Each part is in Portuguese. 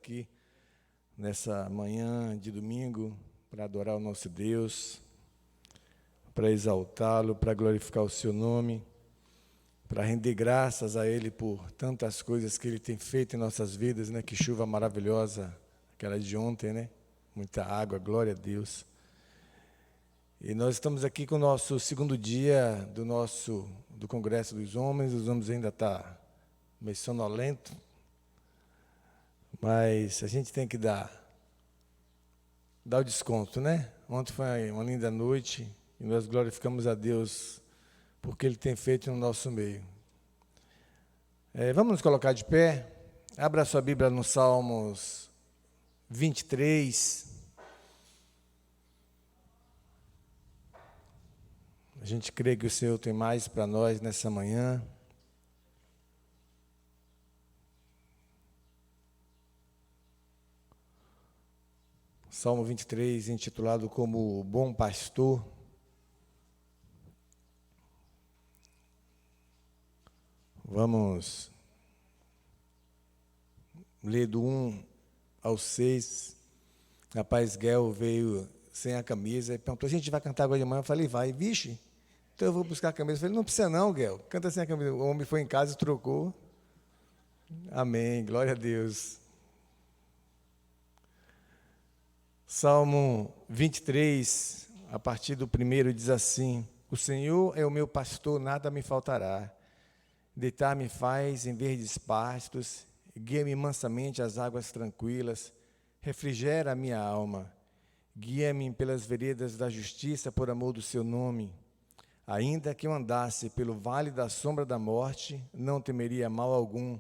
aqui nessa manhã de domingo para adorar o nosso Deus, para exaltá-lo, para glorificar o seu nome, para render graças a Ele por tantas coisas que Ele tem feito em nossas vidas, né? Que chuva maravilhosa, aquela de ontem, né? Muita água, glória a Deus. E nós estamos aqui com o nosso segundo dia do Congresso dos Homens. Os homens ainda estão meio sonolentos, mas a gente tem que dar o desconto, né? Ontem foi uma linda noite e nós glorificamos a Deus porque Ele tem feito no nosso meio. Vamos nos colocar de pé. Abra a sua Bíblia no Salmos 23. A gente crê que o Senhor tem mais para nós nessa manhã. Salmo 23, intitulado como o Bom Pastor. Vamos ler do 1 ao 6. Rapaz, Guel veio sem a camisa e perguntou: a gente vai cantar agora de manhã? Eu falei: vai. Vixe, então eu vou buscar a camisa. Eu falei: não precisa não, Guel, canta sem a camisa. O homem foi em casa e trocou. Amém, glória a Deus. Salmo 23, a partir do 1, diz assim: o Senhor é o meu pastor, nada me faltará. Deitar-me faz em verdes pastos, guia-me mansamente às águas tranquilas, refrigera a minha alma. Guia-me pelas veredas da justiça por amor do seu nome. Ainda que eu andasse pelo vale da sombra da morte, não temeria mal algum,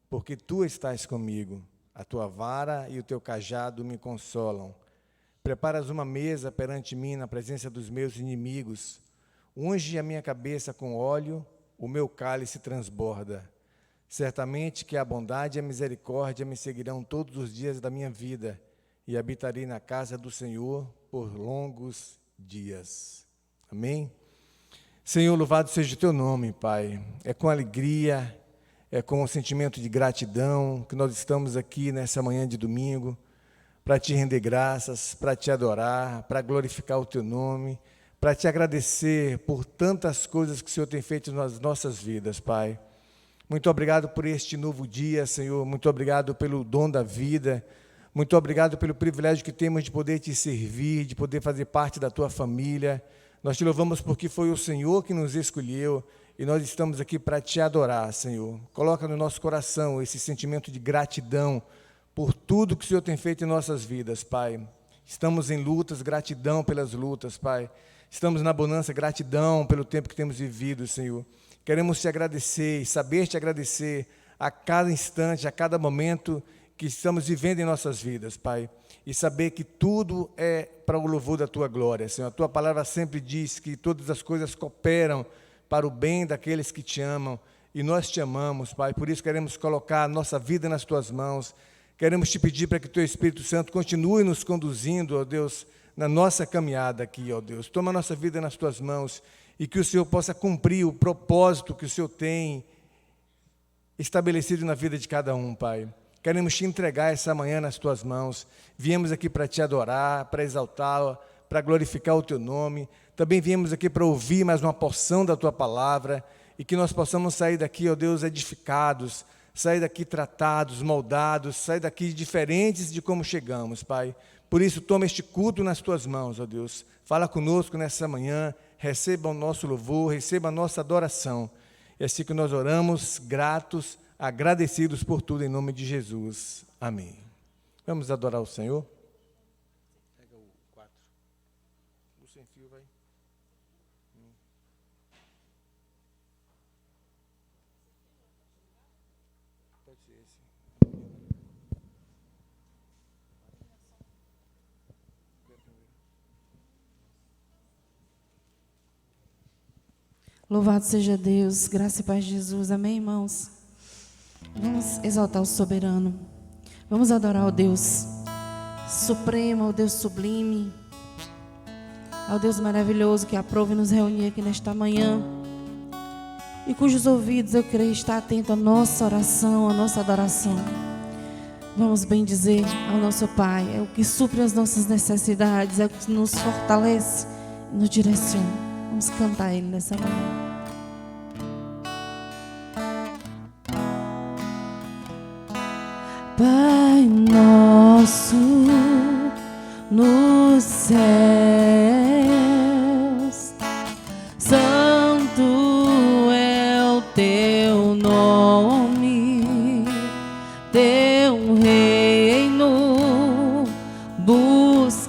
porque tu estás comigo. A tua vara e o teu cajado me consolam. Preparas uma mesa perante mim na presença dos meus inimigos. Unge a minha cabeça com óleo, o meu cálice transborda. Certamente que a bondade e a misericórdia me seguirão todos os dias da minha vida, e habitarei na casa do Senhor por longos dias. Amém? Senhor, louvado seja o teu nome, Pai. É com alegria, é com um sentimento de gratidão que nós estamos aqui nessa manhã de domingo, para te render graças, para te adorar, para glorificar o teu nome, para te agradecer por tantas coisas que o Senhor tem feito nas nossas vidas, Pai. Muito obrigado por este novo dia, Senhor. Muito obrigado pelo dom da vida. Muito obrigado pelo privilégio que temos de poder te servir, de poder fazer parte da tua família. Nós te louvamos porque foi o Senhor que nos escolheu e nós estamos aqui para te adorar, Senhor. Coloca no nosso coração esse sentimento de gratidão por tudo que o Senhor tem feito em nossas vidas, Pai. Estamos em lutas, gratidão pelas lutas, Pai. Estamos na bonança, gratidão pelo tempo que temos vivido, Senhor. Queremos te agradecer e saber te agradecer a cada instante, a cada momento que estamos vivendo em nossas vidas, Pai. E saber que tudo é para o louvor da tua glória, Senhor. A tua palavra sempre diz que todas as coisas cooperam para o bem daqueles que te amam. E nós te amamos, Pai. Por isso queremos colocar a nossa vida nas tuas mãos. Queremos te pedir para que o teu Espírito Santo continue nos conduzindo, ó Deus, na nossa caminhada aqui, ó Deus. Toma a nossa vida nas tuas mãos e que o Senhor possa cumprir o propósito que o Senhor tem estabelecido na vida de cada um, Pai. Queremos te entregar essa manhã nas tuas mãos. Viemos aqui para te adorar, para exaltar, para glorificar o teu nome. Também viemos aqui para ouvir mais uma porção da tua palavra e que nós possamos sair daqui, ó Deus, edificados, sair daqui tratados, moldados, sair daqui diferentes de como chegamos, Pai. Por isso, toma este culto nas tuas mãos, ó Deus. Fala conosco nessa manhã, receba o nosso louvor, receba a nossa adoração. É assim que nós oramos, gratos, agradecidos por tudo, em nome de Jesus. Amém. Vamos adorar o Senhor? Pega o 4. O sem fio vai. Pode ser esse. Louvado seja Deus, graça e paz de Jesus, amém, irmãos? Vamos exaltar o soberano, vamos adorar o Deus supremo, o Deus sublime, ao Deus maravilhoso que aprove nos reunir aqui nesta manhã e cujos ouvidos eu creio está atento à nossa oração, à nossa adoração. Vamos bem dizer ao nosso Pai, é o que supre as nossas necessidades, é o que nos fortalece e nos direciona. Vamos cantar Ele nessa manhã. Pai nosso nos céus, santo é o teu nome, teu reino buscamos,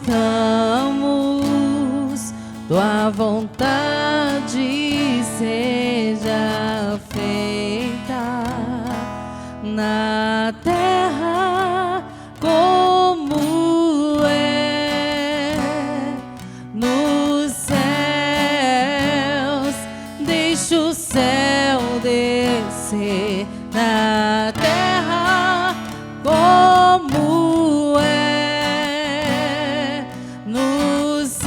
tua vontade seja feita na terra como é nos céus. Deixa o céu descer na terra como é nos céus.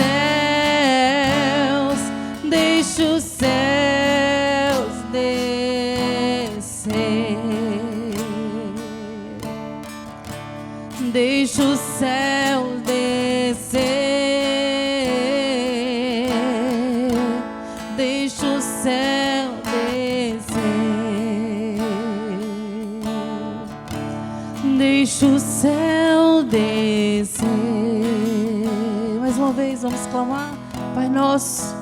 Deixa os céus descer. Deixa o céu descer. Deixa o céu descer. Deixa o céu descer. Mais uma vez, vamos clamar. Pai nosso,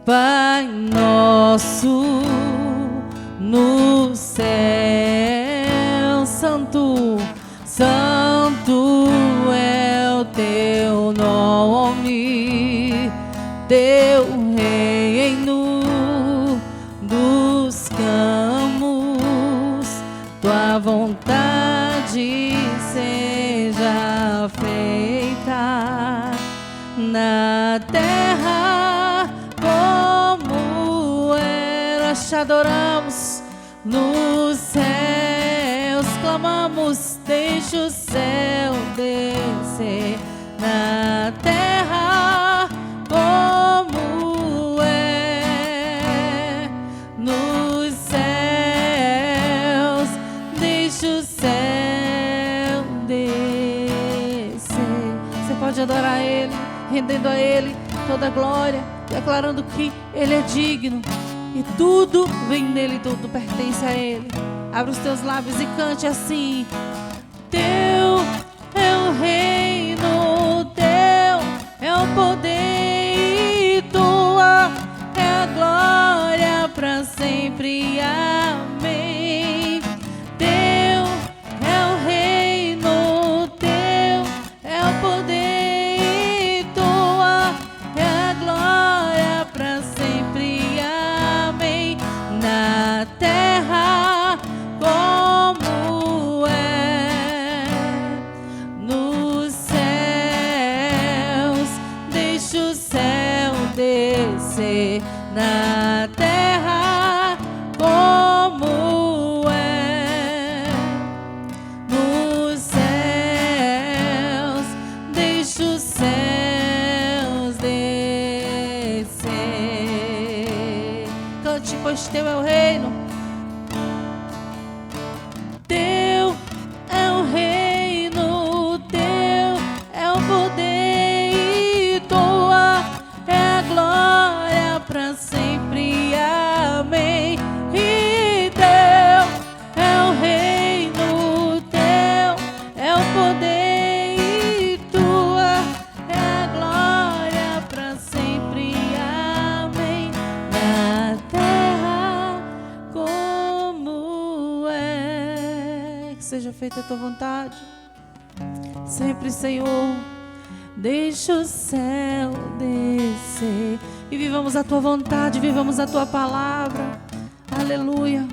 Pai nosso no céu, santo, santo é o teu nome, teu reino buscamos, tua vontade seja feita na terra como é. Nós te adoramos nos céus, clamamos, deixa o céu descer na terra como é nos céus. Deixa o céu descer. Você pode adorar Ele, rendendo a Ele toda a glória, declarando que Ele é digno e tudo vem dele, tudo pertence a Ele. Abra os teus lábios e cante assim: teu é o reino, teu é o poder e tua é a glória para sempre. Amém. Teu é o reino, teu é o poder e tua é a glória para sempre. Amém. Na terra como é nos céus. Deixa o céu descer na terra como é nos céus. Deixa os céus descer. Cante, pois teu é o reino, teu é o reino, teu é o poder e tua é a glória para sempre. Amém. E teu é o reino, teu é o poder e tua é a glória para sempre. Amém. Na terra como é. Que seja feita a tua vontade sempre, Senhor. Deixa o céu descer e vivamos a tua vontade, vivamos a tua palavra. Aleluia.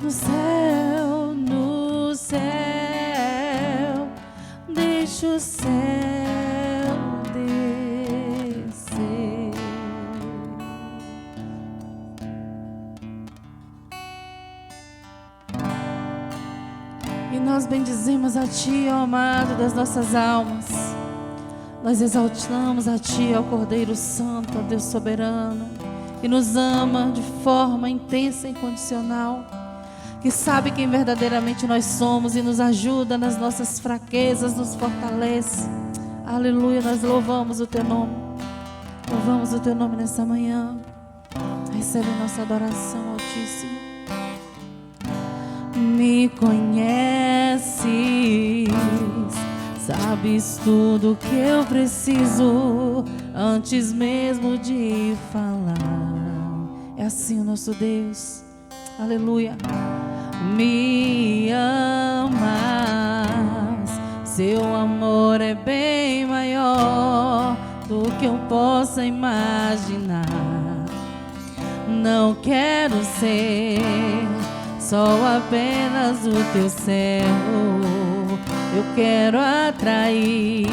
No céu, no céu, deixa o céu descer. E nós bendizemos a Ti, ó amado das nossas almas. Nós exaltamos a Ti, ó Cordeiro Santo, ó Deus soberano, que nos ama de forma intensa e incondicional, que sabe quem verdadeiramente nós somos e nos ajuda nas nossas fraquezas, nos fortalece. Aleluia, nós louvamos o Teu nome. Louvamos o Teu nome nessa manhã. Recebe nossa adoração, Altíssimo. Me conheces, sabes tudo que eu preciso antes mesmo de falar. É assim o nosso Deus. Aleluia. Me amas, seu amor é bem maior do que eu possa imaginar. Não quero ser só apenas o teu servo, eu quero atrair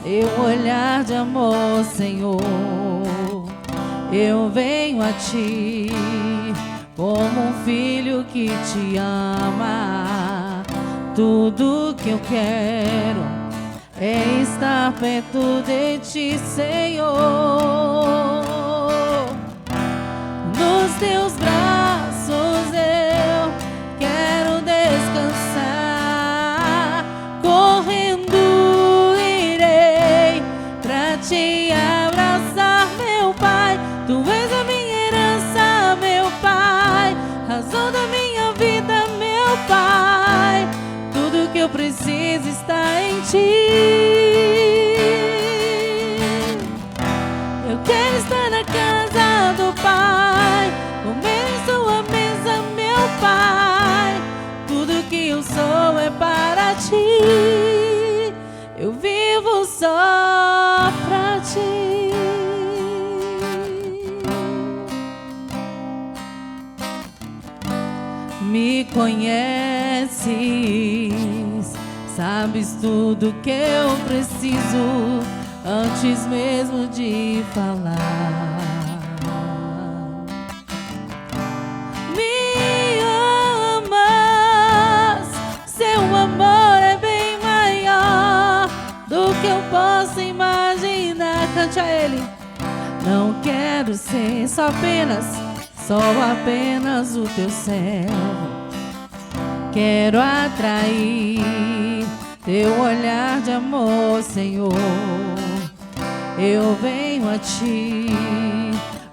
teu olhar de amor, Senhor. Eu venho a ti como um filho que te ama. Tudo que eu quero é estar perto de ti, Senhor. Nos teus braços eu quero descansar. Correndo irei pra te abraçar, meu Pai. Tu és a minha herança, meu Pai, razão da minha vida, meu Pai. Tudo que eu preciso está em ti. Eu quero estar na casa do Pai, comer em sua mesa, meu Pai. Tudo que eu sou é para ti. Eu vivo só pra ti. Me conheces, sabes tudo que eu preciso antes mesmo de falar. Me amas, seu amor é bem maior do que eu posso imaginar. Cante a Ele. Não quero ser só apenas o teu servo. Quero atrair teu olhar de amor, Senhor. Eu venho a ti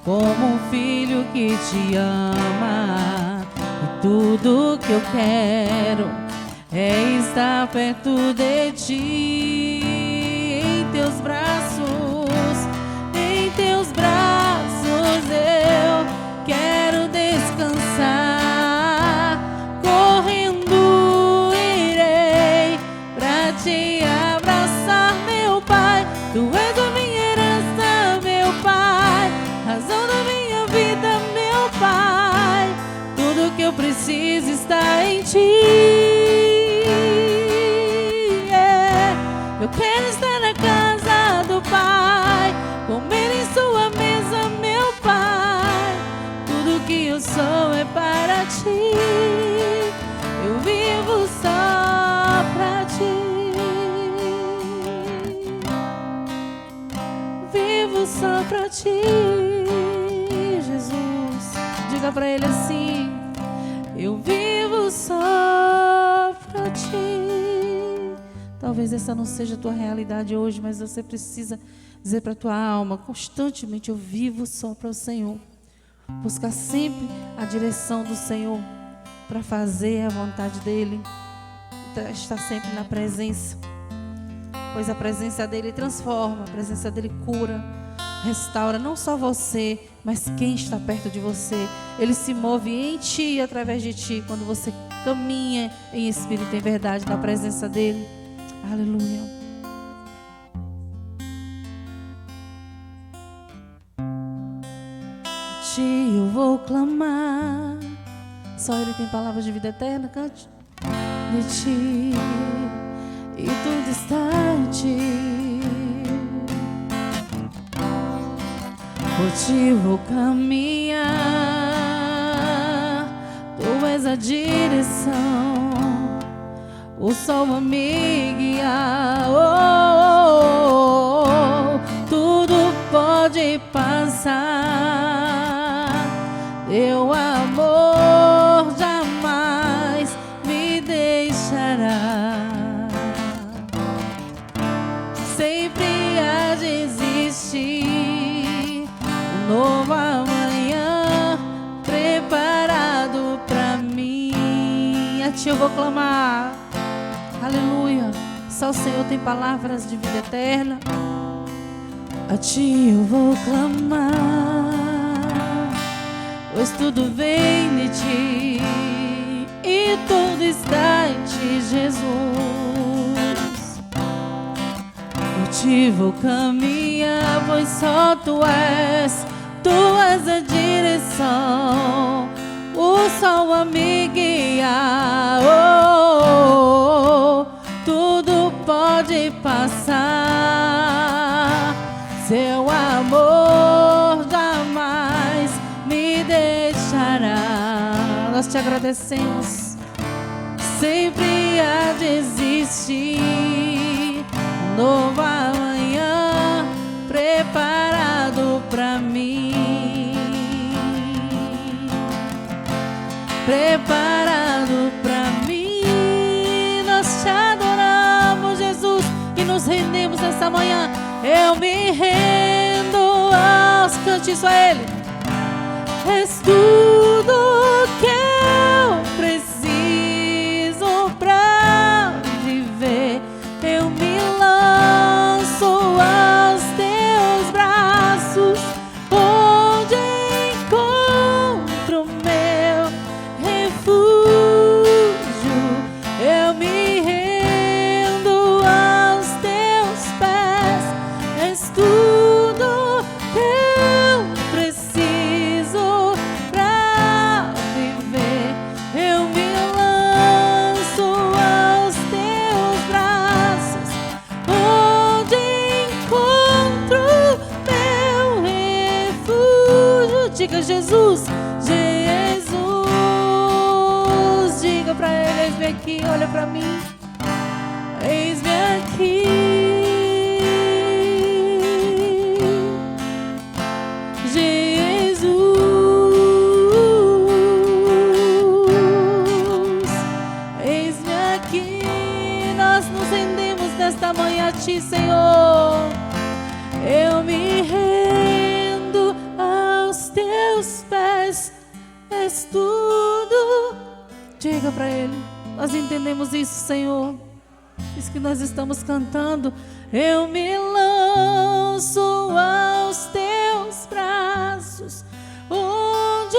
como um filho que te ama. E tudo que eu quero é estar perto de ti. Em teus braços, em teus braços eu quero descansar. Correndo irei pra te abraçar, meu Pai. Tu és a minha herança, meu Pai, razão da minha vida, meu Pai. Tudo que eu preciso está em ti. Eu quero estar na casa do Pai, comer em sua mesa, meu Pai. Tudo que eu sou é para ti. Eu vivo só pra ti. Vivo só pra ti, Jesus. Diga pra Ele assim: eu vivo só pra ti. Talvez essa não seja a tua realidade hoje, mas você precisa dizer pra tua alma constantemente: eu vivo só para o Senhor. Buscar sempre a direção do Senhor para fazer a vontade dEle. Estar sempre na presença, pois a presença dEle transforma, a presença dEle cura, restaura não só você, mas quem está perto de você. Ele se move em ti e através de ti quando você caminha em espírito e em verdade na presença dEle. Aleluia. Eu vou clamar, só Ele tem palavras de vida eterna. Cante. De ti, e tudo está em ti. Por ti vou caminhar, tu és a direção, o sol a me guiar. Tudo pode passar, teu amor jamais Ti eu vou clamar. Aleluia. Só o Senhor tem palavras de vida eterna. A Ti eu vou clamar, pois tudo vem de Ti e tudo está em Ti, Jesus. Por Ti vou caminhar, pois só Tu és a direção. O sol a me guiar, tudo pode passar. Seu amor jamais me deixará. Nós Te agradecemos. Sempre há de existir um novo amanhã preparado pra mim. Preparado pra mim. Nós Te adoramos, Jesus, e nos rendemos nessa manhã. Eu me rendo aos cantos a Ele. És tudo que eu preciso pra viver. Eu me lanço aos Teus braços, onde encontro meu refúgio. Eu me rendo aos Teus pés. És tudo que eu preciso pra viver. Eu me lanço aos Teus braços, onde encontro meu refúgio. Diga Jesus, Jesus. Diga pra Ele: eis-me aqui, olha pra mim. Eis-me aqui. Eis-me aqui. Nós nos rendemos nesta manhã a Ti, Senhor. Eu me rendo aos Teus pés. És tudo. Diga para Ele. Nós entendemos isso, Senhor. Isso que nós estamos cantando. Eu me lanço aos Teus braços, onde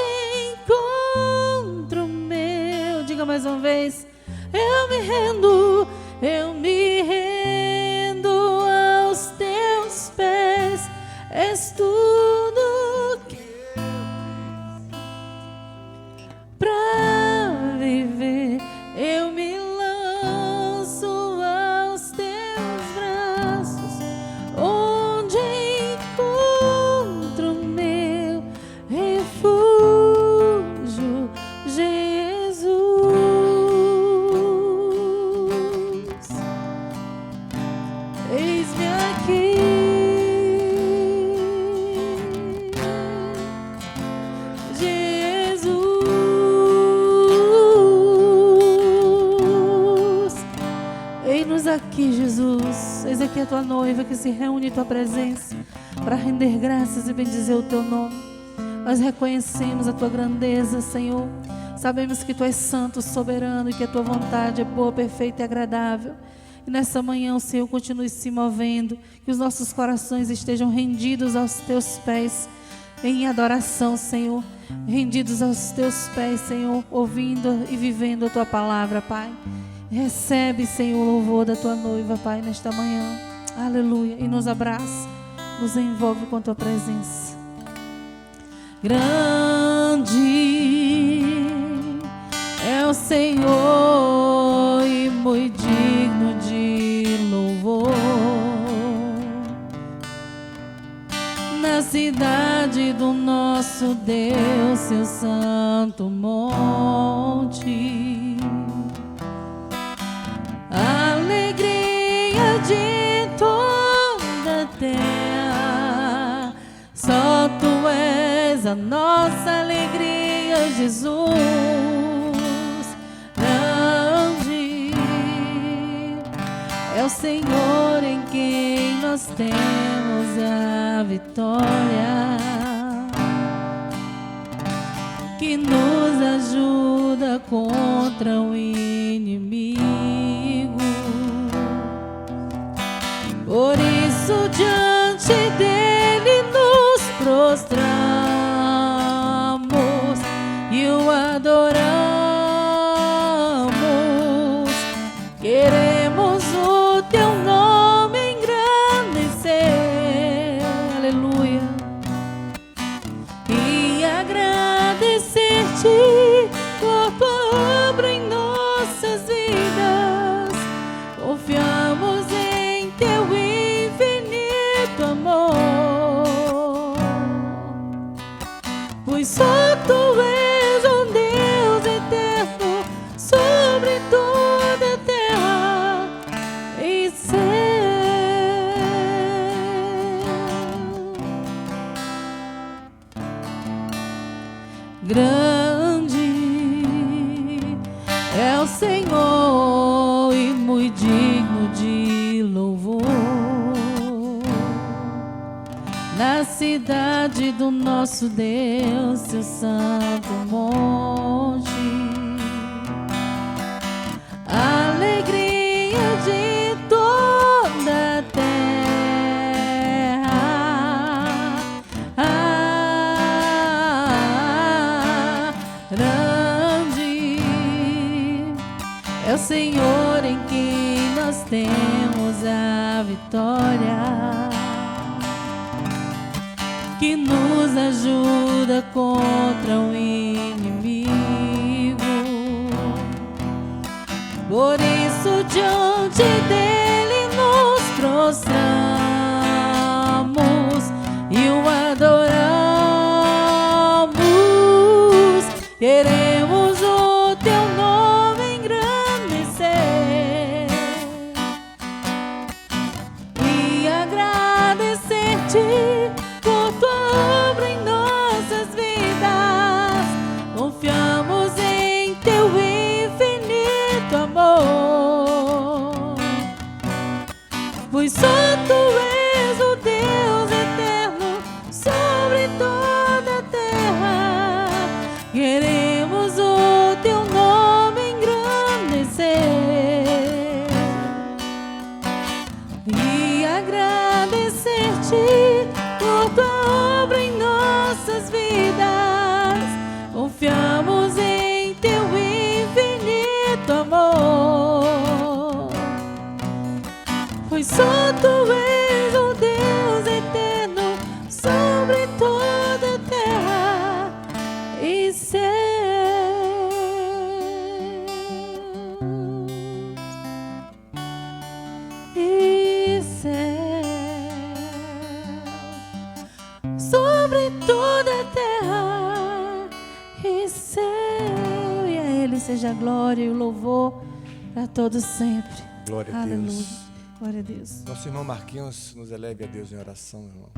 encontro meu. Diga mais uma vez. Eu me rendo aos Teus pés. És tudo que pra viver. Eu me lanço aos Teus braços, onde encontro meu refúgio, Jesus. Eis-me aqui. Eis-nos aqui, Jesus. Eis aqui a Tua noiva que se reúne em Tua presença para render graças e bendizer o Teu nome. Nós reconhecemos a Tua grandeza, Senhor. Sabemos que Tu és santo, soberano, e que a Tua vontade é boa, perfeita e agradável. E nessa manhã o Senhor continue se movendo, que os nossos corações estejam rendidos aos Teus pés, em adoração, Senhor. Rendidos aos Teus pés, Senhor, ouvindo e vivendo a Tua palavra, Pai. Recebe, Senhor, o louvor da Tua noiva, Pai, nesta manhã. Aleluia. E nos abraça, nos envolve com a Tua presença. Grande é o Senhor e muito digno de louvor. Na cidade do nosso Deus, seu santo monte. Alegria de toda a terra, só Tu és a nossa alegria, Jesus. Grande é o Senhor em quem nós temos a vitória, que nos ajuda contra o inimigo. inimigo. Por isso diante dele nos prostramos e o adoramos. Queremos o teu nome engrandecer, aleluia, e agradecer-te por tua obra em nossas vidas. Confiamos em teu infinito amor, pois só tu és um Deus eterno sobre toda a terra e céu. Grande é o Senhor e muito digno de louvor. Na cidade do nosso Deus, seu santo monte, alegria de toda a terra. Grande é o Senhor em quem nós temos a vitória, que nos ajuda contra o inimigo. Por isso diante dele nos prostramos e o adoramos. Queremos o teu nome engrandecer e agradecer-te por tua obra em nossas vidas. Confiamos em teu infinito amor, pois só tu és o Deus eterno sobre toda a terra. Queremos o teu nome engrandecer e agradecer-te por tua obra em nossas vidas. Confiamos em teu infinito amor, pois só tu és o Deus eterno sobre toda a terra e céu. E céu, sobre toda a terra e céu. E a Ele seja a glória e o louvor para todos sempre. Glória a Aleluia. Deus. Glória a Deus. Nosso irmão Marquinhos nos eleve a Deus em oração, irmão.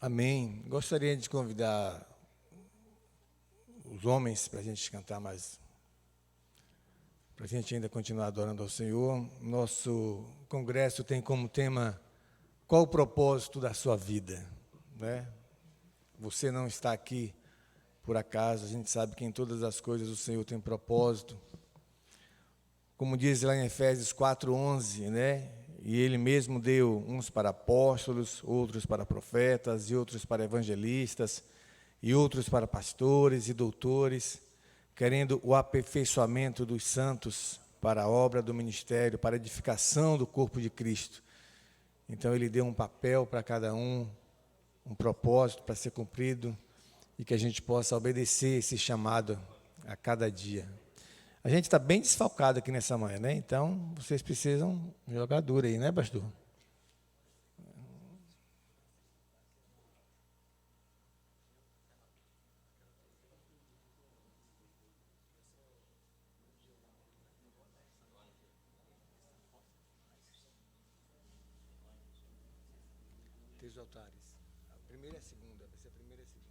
Amém. Gostaria de convidar os homens para a gente cantar mais, para a gente ainda continuar adorando ao Senhor. Nosso congresso tem como tema: qual o propósito da sua vida? Né? Você não está aqui por acaso, a gente sabe que em todas as coisas o Senhor tem propósito. Como diz lá em Efésios 4:11, né? E Ele mesmo deu uns para apóstolos, outros para profetas, e outros para evangelistas, e outros para pastores e doutores, querendo o aperfeiçoamento dos santos para a obra do ministério, para a edificação do corpo de Cristo. Então, Ele deu um papel para cada um propósito para ser cumprido, e que a gente possa obedecer esse chamado a cada dia. A gente está bem desfalcado aqui nessa manhã, né? Então, vocês precisam jogar duro aí, né, pastor? Três altares. A primeira e a segunda. Vai ser a primeira e a segunda.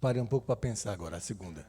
Pare um pouco para pensar agora, a segunda.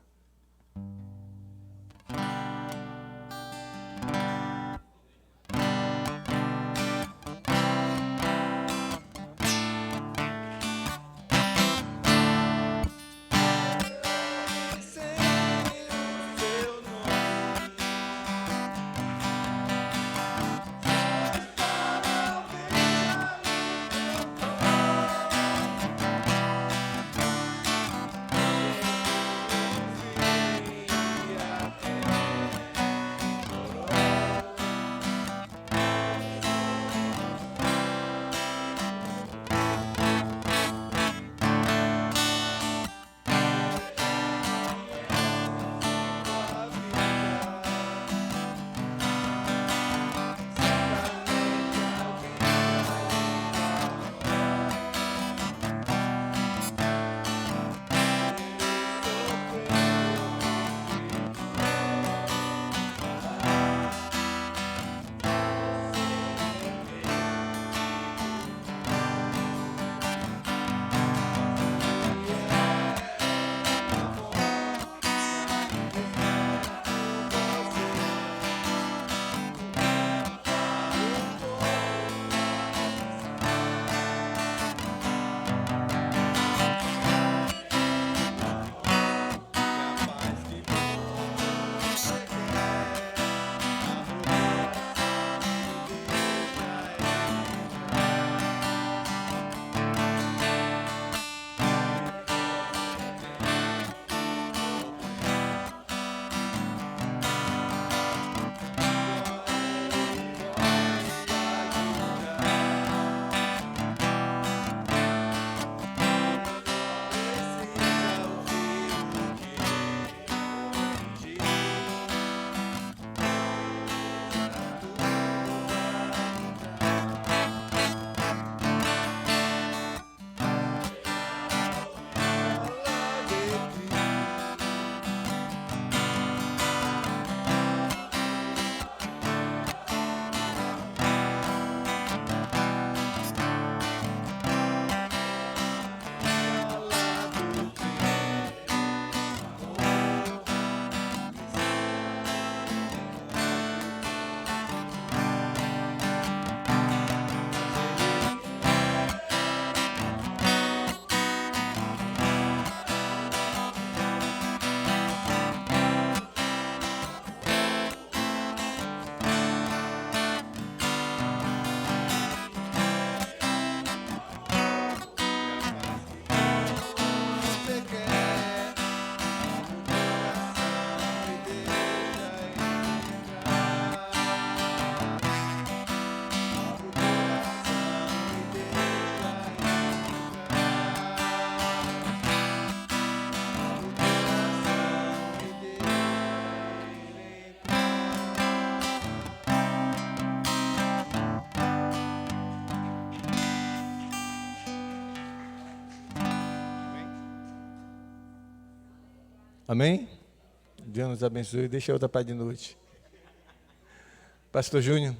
Amém? Deus nos abençoe. Deixa a outra parte de noite. Pastor Júnior.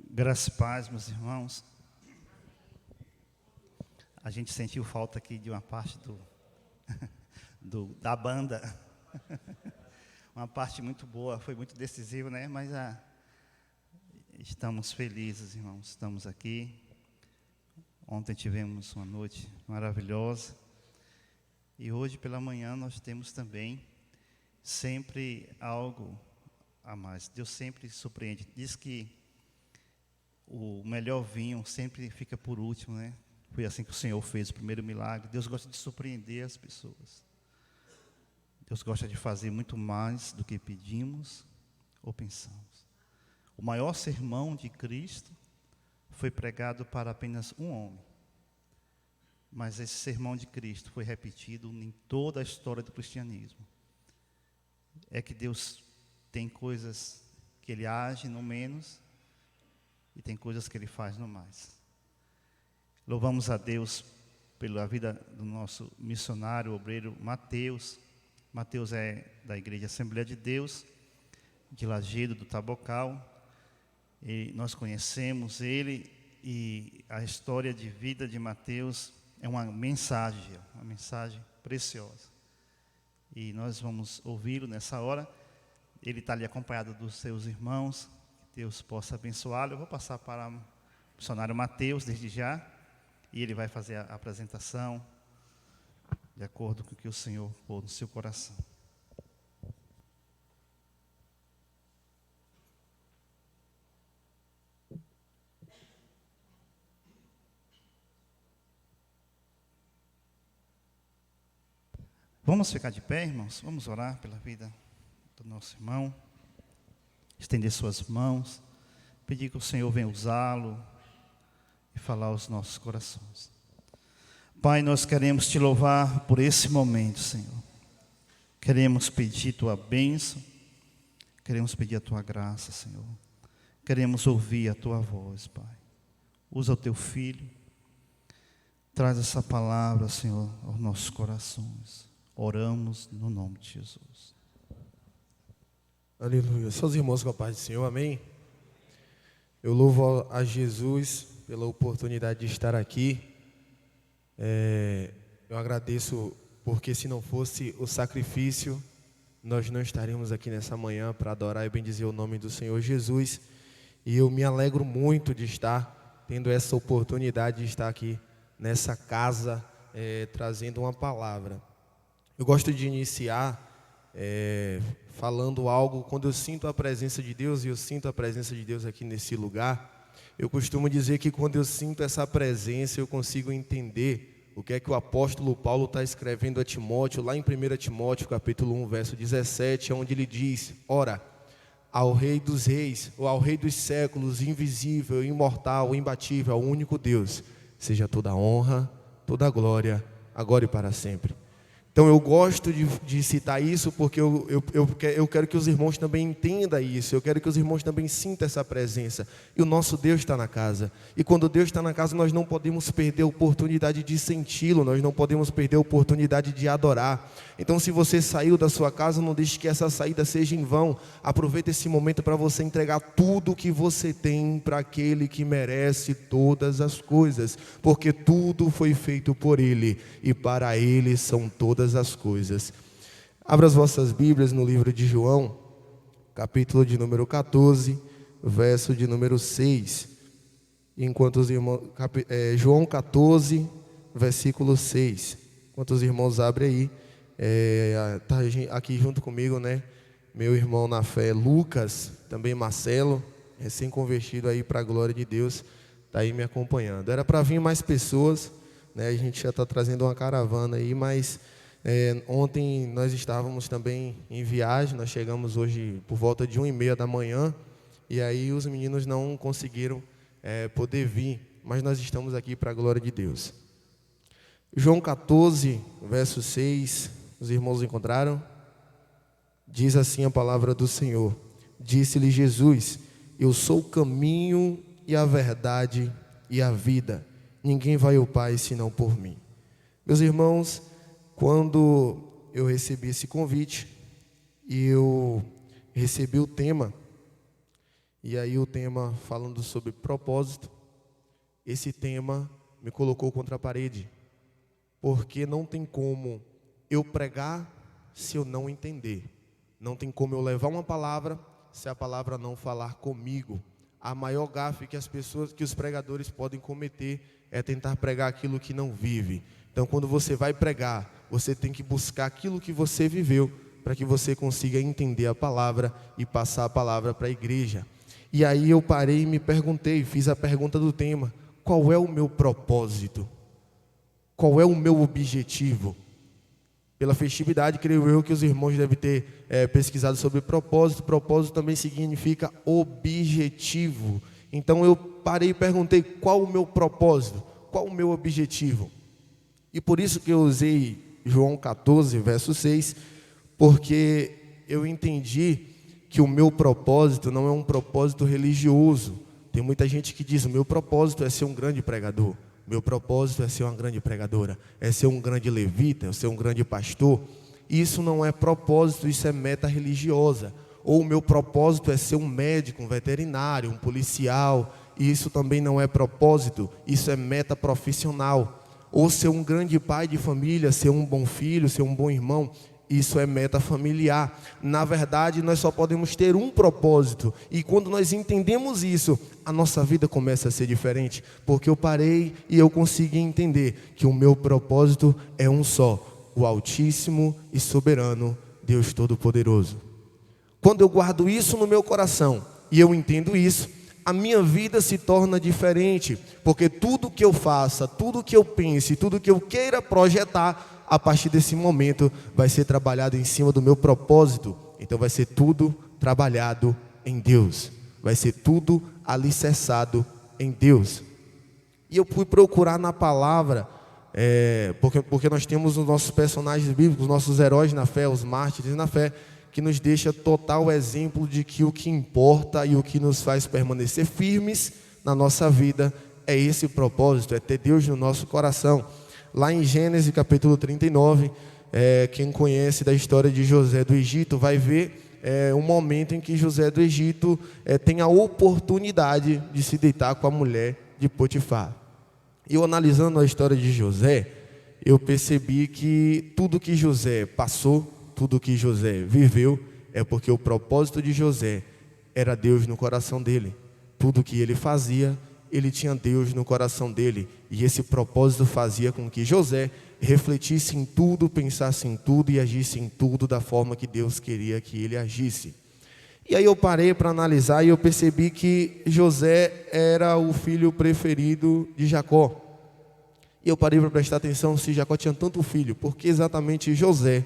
Graças e paz, meus irmãos. A gente sentiu falta aqui de uma parte da banda. Uma parte muito boa, foi muito decisiva, né? Mas estamos felizes, irmãos. Estamos aqui. Ontem tivemos uma noite maravilhosa. E hoje pela manhã nós temos também sempre algo a mais. Deus sempre surpreende. Diz que o melhor vinho sempre fica por último, né? Foi assim que o Senhor fez o primeiro milagre. Deus gosta de surpreender as pessoas. Deus gosta de fazer muito mais do que pedimos ou pensamos. O maior sermão de Cristo foi pregado para apenas um homem. Mas esse sermão de Cristo foi repetido em toda a história do cristianismo. É que Deus tem coisas que Ele age no menos e tem coisas que Ele faz no mais. Louvamos a Deus pela vida do nosso missionário, obreiro Mateus. Mateus é da Igreja Assembleia de Deus, de Lajedo, do Tabocal. E nós conhecemos ele e a história de vida de Mateus é uma mensagem preciosa. E nós vamos ouvi-lo nessa hora. Ele está ali acompanhado dos seus irmãos. Que Deus possa abençoá-lo. Eu vou passar para o missionário Mateus desde já. E ele vai fazer a apresentação de acordo com o que o Senhor pôs no seu coração. Vamos ficar de pé, irmãos? Vamos orar pela vida do nosso irmão. Estender suas mãos. Pedir que o Senhor venha usá-lo e falar aos nossos corações. Pai, nós queremos Te louvar por esse momento, Senhor. Queremos pedir Tua bênção. Queremos pedir a Tua graça, Senhor. Queremos ouvir a Tua voz, Pai. Usa o Teu Filho. Traz essa palavra, Senhor, aos nossos corações. Oramos no nome de Jesus. Aleluia. Seus irmãos com a paz do Senhor, amém? Eu louvo a Jesus pela oportunidade de estar aqui. Eu agradeço porque se não fosse o sacrifício, nós não estaríamos aqui nessa manhã para adorar e bendizer o nome do Senhor Jesus. E eu me alegro muito de estar tendo essa oportunidade de estar aqui nessa casa, trazendo uma palavra. Eu gosto de iniciar falando algo quando eu sinto a presença de Deus, e eu sinto a presença de Deus aqui nesse lugar. Eu costumo dizer que quando eu sinto essa presença, eu consigo entender o que é que o apóstolo Paulo está escrevendo a Timóteo, lá em 1 Timóteo, capítulo 1, verso 17, onde ele diz: ora, ao Rei dos Reis, ou ao Rei dos séculos, invisível, imortal, imbatível, ao único Deus, seja toda a honra, toda a glória, agora e para sempre. Então eu gosto de citar isso porque eu quero que os irmãos também entendam isso. Eu quero que os irmãos também sintam essa presença. E o nosso Deus está na casa. E quando Deus está na casa, nós não podemos perder a oportunidade de senti-lo. Nós não podemos perder a oportunidade de adorar. Então se você saiu da sua casa, não deixe que essa saída seja em vão. Aproveita esse momento para você entregar tudo o que você tem para aquele que merece todas as coisas. Porque tudo foi feito por Ele. E para Ele são todas as coisas. Abra as vossas Bíblias no livro de João, capítulo de número 14, verso de número 6. Enquanto os irmãos, João 14, versículo 6. Enquanto os irmãos abrem aí, tá aqui junto comigo, né? Meu irmão na fé, Lucas, também Marcelo, recém-convertido aí para a glória de Deus, está aí me acompanhando. Era para vir mais pessoas, né? A gente já está trazendo uma caravana aí, mas ontem nós estávamos também em viagem. Nós chegamos hoje por volta de 1h30 da manhã, e aí os meninos não conseguiram poder vir, mas nós estamos aqui para a glória de Deus. João 14, verso 6, os irmãos encontraram? Diz assim a palavra do Senhor: disse-lhe Jesus: eu sou o caminho e a verdade e a vida. Ninguém vai ao Pai senão por mim. Meus irmãos, quando eu recebi esse convite, e eu recebi o tema, e aí o tema falando sobre propósito, esse tema me colocou contra a parede, porque não tem como eu pregar se eu não entender, não tem como eu levar uma palavra se a palavra não falar comigo. A maior gafe que os pregadores podem cometer é tentar pregar aquilo que não vive. Então, quando você vai pregar, você tem que buscar aquilo que você viveu, para que você consiga entender a palavra e passar a palavra para a igreja. E aí eu parei e me perguntei, fiz a pergunta do tema: qual é o meu propósito? Qual é o meu objetivo? Pela festividade, creio eu que os irmãos devem ter pesquisado sobre propósito. Propósito também significa objetivo. Então eu parei e perguntei: qual o meu propósito? Qual o meu objetivo? E por isso que eu usei João 14, verso 6, porque eu entendi que o meu propósito não é um propósito religioso. Tem muita gente que diz: o meu propósito é ser um grande pregador, meu propósito é ser uma grande pregadora, é ser um grande levita, é ser um grande pastor. Isso não é propósito, isso é meta religiosa. Ou o meu propósito é ser um médico, um veterinário, um policial. Isso também não é propósito, isso é meta profissional. Ou ser um grande pai de família, ser um bom filho, ser um bom irmão. Isso é meta familiar. Na verdade, nós só podemos ter um propósito. E quando nós entendemos isso, a nossa vida começa a ser diferente. Porque eu parei e eu consegui entender que o meu propósito é um só: o Altíssimo e Soberano Deus Todo-Poderoso. Quando eu guardo isso no meu coração e eu entendo isso, a minha vida se torna diferente. Porque tudo que eu faça, tudo que eu pense, tudo que eu queira projetar, a partir desse momento vai ser trabalhado em cima do meu propósito. Então vai ser tudo trabalhado em Deus, vai ser tudo alicerçado em Deus. E eu fui procurar na palavra, porque nós temos os nossos personagens bíblicos, os nossos heróis na fé, os mártires na fé, que nos deixa total exemplo de que o que importa e o que nos faz permanecer firmes na nossa vida é esse propósito, é ter Deus no nosso coração. Lá em Gênesis capítulo 39, quem conhece da história de José do Egito vai ver um momento em que José do Egito tem a oportunidade de se deitar com a mulher de Potifar. Eu, analisando a história de José, eu percebi que tudo que José passou, tudo que José viveu, é porque o propósito de José era Deus no coração dele. Tudo que ele fazia, ele tinha Deus no coração dele, e esse propósito fazia com que José refletisse em tudo, pensasse em tudo e agisse em tudo da forma que Deus queria que ele agisse. E aí eu parei para analisar e eu percebi que José era o filho preferido de Jacó. E eu parei para prestar atenção se Jacó tinha tanto filho, porque exatamente José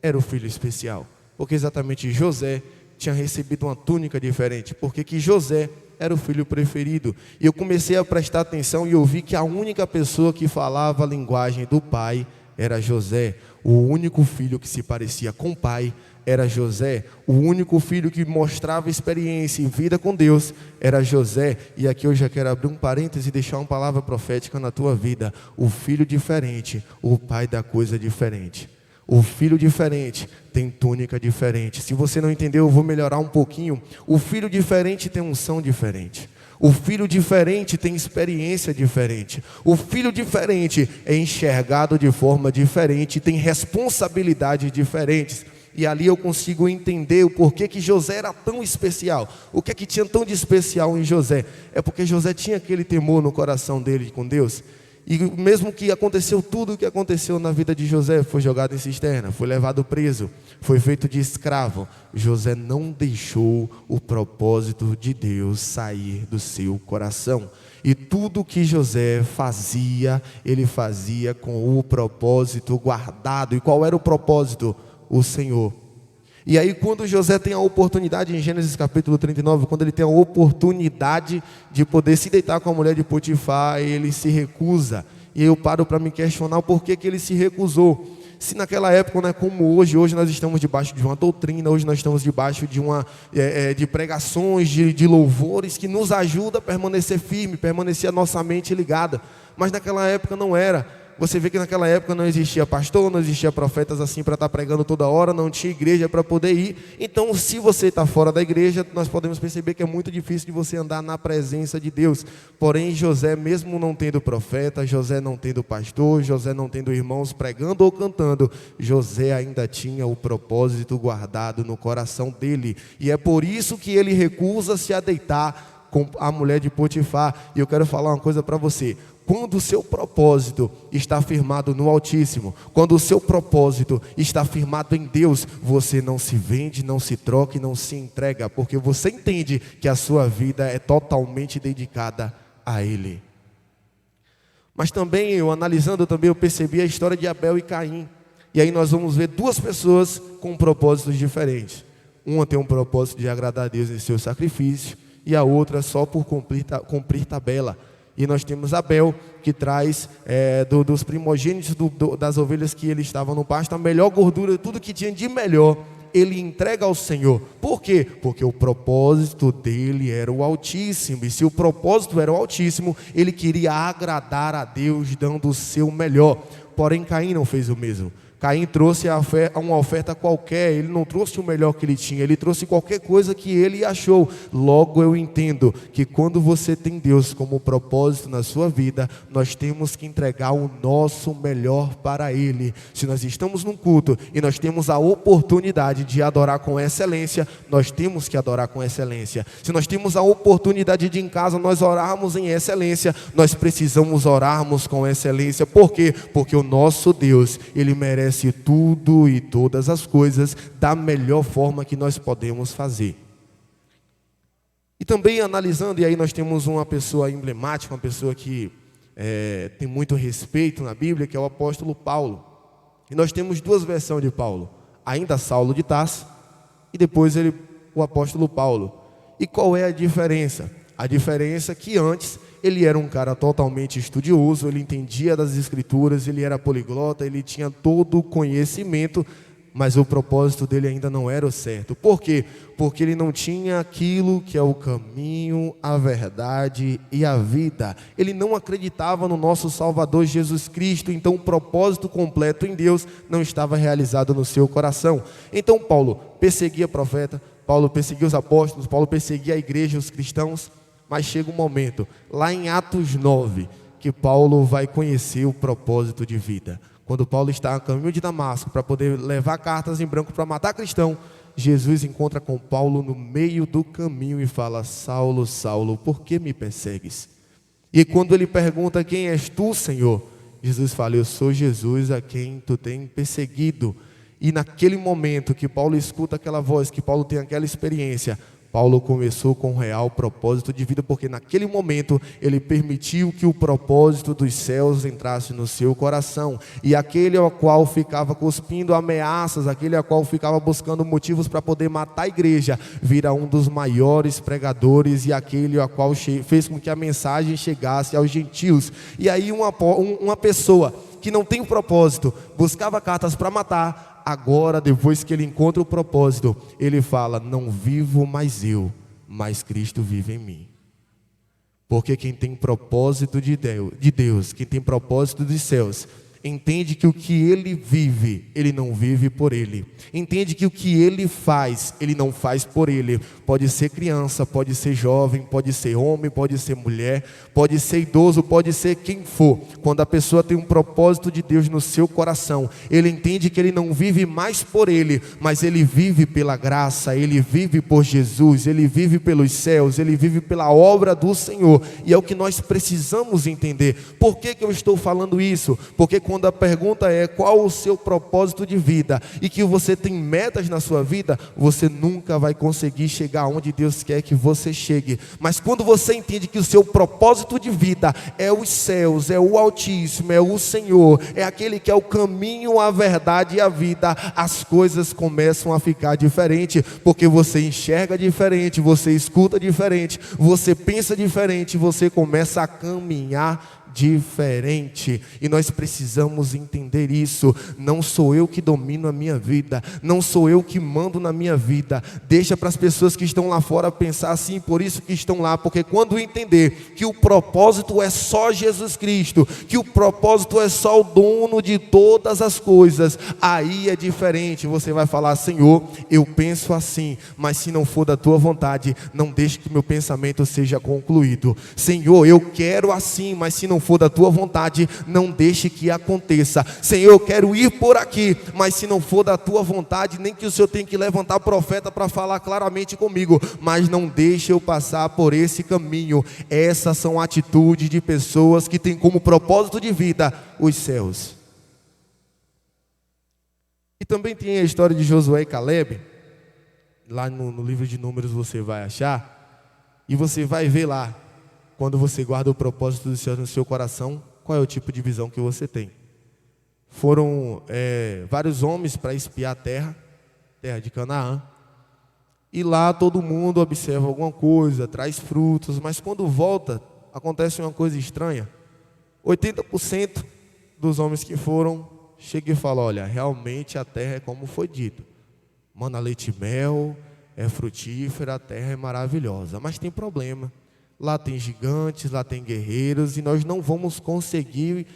era o filho especial, porque exatamente José tinha recebido uma túnica diferente, porque que José era o filho preferido. E eu comecei a prestar atenção e eu vi que a única pessoa que falava a linguagem do pai era José. O único filho que se parecia com o pai era José. O único filho que mostrava experiência e vida com Deus era José. E aqui eu já quero abrir um parêntese e deixar uma palavra profética na tua vida. O filho diferente, o pai da coisa diferente. O filho diferente tem túnica diferente. Se você não entendeu, eu vou melhorar um pouquinho. O filho diferente tem unção diferente. O filho diferente tem experiência diferente. O filho diferente é enxergado de forma diferente, tem responsabilidades diferentes. E ali eu consigo entender o porquê que José era tão especial. O que é que tinha tão de especial em José? É porque José tinha aquele temor no coração dele com Deus. E mesmo que aconteceu tudo o que aconteceu na vida de José, foi jogado em cisterna, foi levado preso, foi feito de escravo, José não deixou o propósito de Deus sair do seu coração. E tudo que José fazia, ele fazia com o propósito guardado. E qual era o propósito? O Senhor. E aí quando José tem a oportunidade, em Gênesis capítulo 39, quando ele tem a oportunidade de poder se deitar com a mulher de Potifar, ele se recusa. E eu paro para me questionar o porquê que ele se recusou. Se naquela época, não é como hoje nós estamos debaixo de uma doutrina, hoje nós estamos debaixo de pregações, de louvores que nos ajudam a permanecer firme, permanecer a nossa mente ligada. Mas naquela época não era. Você vê que naquela época não existia pastor, não existia profetas assim para estar pregando toda hora, não tinha igreja para poder ir. Então, se você está fora da igreja, nós podemos perceber que é muito difícil de você andar na presença de Deus. Porém, José, mesmo não tendo profeta, José não tendo pastor, José não tendo irmãos pregando ou cantando, José ainda tinha o propósito guardado no coração dele. E é por isso que ele recusa-se a deitar com a mulher de Potifar. E eu quero falar uma coisa para você. Quando o seu propósito está firmado no Altíssimo, quando o seu propósito está firmado em Deus, você não se vende, não se troca e não se entrega, porque você entende que a sua vida é totalmente dedicada a Ele. Mas também, eu percebi a história de Abel e Caim. E aí nós vamos ver duas pessoas com propósitos diferentes. Uma tem um propósito de agradar a Deus em seu sacrifício, e a outra só por cumprir tabela. E nós temos Abel, que traz dos primogênitos das ovelhas que ele estava no pasto, a melhor gordura, tudo que tinha de melhor, ele entrega ao Senhor. Por quê? Porque o propósito dele era o Altíssimo. E se o propósito era o Altíssimo, ele queria agradar a Deus, dando o seu melhor. Porém, Caim não fez o mesmo. Caim trouxe uma oferta qualquer, ele não trouxe o melhor que ele tinha, ele trouxe qualquer coisa que ele achou. Logo eu entendo que quando você tem Deus como propósito na sua vida, nós temos que entregar o nosso melhor para Ele. Se nós estamos num culto e nós temos a oportunidade de adorar com excelência, nós temos que adorar com excelência. Se nós temos a oportunidade de em casa nós orarmos em excelência, nós precisamos orarmos com excelência. Por quê? Porque o nosso Deus, Ele merece tudo e todas as coisas da melhor forma que nós podemos fazer. E também analisando, e aí nós temos uma pessoa emblemática, uma pessoa que tem muito respeito na Bíblia, que é o apóstolo Paulo. E nós temos duas versões de Paulo, ainda Saulo de Tarso, e depois o apóstolo Paulo. E qual é a diferença? A diferença é que antes ele era um cara totalmente estudioso, ele entendia das escrituras, ele era poliglota, ele tinha todo o conhecimento, mas o propósito dele ainda não era o certo. Por quê? Porque ele não tinha aquilo que é o caminho, a verdade e a vida. Ele não acreditava no nosso Salvador Jesus Cristo, então o propósito completo em Deus não estava realizado no seu coração. Então Paulo perseguia profeta, Paulo perseguia os apóstolos, Paulo perseguia a igreja, os cristãos. Mas chega um momento, lá em Atos 9, que Paulo vai conhecer o propósito de vida. Quando Paulo está a caminho de Damasco para poder levar cartas em branco para matar cristão, Jesus encontra com Paulo no meio do caminho e fala: Saulo, Saulo, por que me persegues? E quando ele pergunta: quem és tu, Senhor? Jesus fala: eu sou Jesus a quem tu tem perseguido. E naquele momento que Paulo escuta aquela voz, que Paulo tem aquela experiência, Paulo começou com um real propósito de vida, porque naquele momento ele permitiu que o propósito dos céus entrasse no seu coração. E aquele ao qual ficava cuspindo ameaças, aquele ao qual ficava buscando motivos para poder matar a igreja, vira um dos maiores pregadores, e aquele ao qual fez com que a mensagem chegasse aos gentios. E aí uma pessoa que não tem um propósito, buscava cartas para matar, agora, depois que ele encontra o propósito, ele fala: não vivo mais eu, mas Cristo vive em mim. Porque quem tem propósito de Deus, quem tem propósito dos céus, entende que o que ele vive, ele não vive por ele. Entende que o que ele não faz por ele. Pode ser criança, pode ser jovem, pode ser homem, pode ser mulher, pode ser idoso, pode ser quem for. Quando a pessoa tem um propósito de Deus no seu coração, ele entende que ele não vive mais por ele, mas ele vive pela graça, ele vive por Jesus, ele vive pelos céus, ele vive pela obra do Senhor. E é o que nós precisamos entender. Por que eu estou falando isso? Porque quando a pergunta é qual o seu propósito de vida, e que você tem metas na sua vida, você nunca vai conseguir chegar onde Deus quer que você chegue. Mas quando você entende que o seu propósito de vida é os céus, é o Altíssimo, é o Senhor, é aquele que é o caminho, a verdade e a vida, as coisas começam a ficar diferentes, porque você enxerga diferente, você escuta diferente, você pensa diferente, você começa a caminhar diferente. E nós precisamos entender isso. Não sou eu que domino a minha vida, não sou eu que mando na minha vida. Deixa para as pessoas que estão lá fora pensar assim, por isso que estão lá, porque quando entender que o propósito é só Jesus Cristo, que o propósito é só o dono de todas as coisas, aí é diferente. Você vai falar: Senhor, eu penso assim, mas se não for da tua vontade, não deixe que meu pensamento seja concluído. Senhor, eu quero assim, mas se não for da tua vontade, não deixe que aconteça. Senhor, eu quero ir por aqui, mas se não for da tua vontade, nem que o Senhor tenha que levantar profeta para falar claramente comigo, mas não deixe eu passar por esse caminho. Essas são atitudes de pessoas que têm como propósito de vida os céus. E também tem a história de Josué e Caleb. Lá no livro de Números você vai achar, e você vai ver lá, quando você guarda o propósito do Senhor no seu coração, qual é o tipo de visão que você tem. Foram vários homens para espiar a terra de Canaã, e lá todo mundo observa alguma coisa, traz frutos, mas quando volta, acontece uma coisa estranha. 80% dos homens que foram, chegam e falam: olha, realmente a terra é como foi dito. Mana leite e mel, é frutífera, a terra é maravilhosa, mas tem problema. Lá tem gigantes, lá tem guerreiros, e nós não vamos conseguir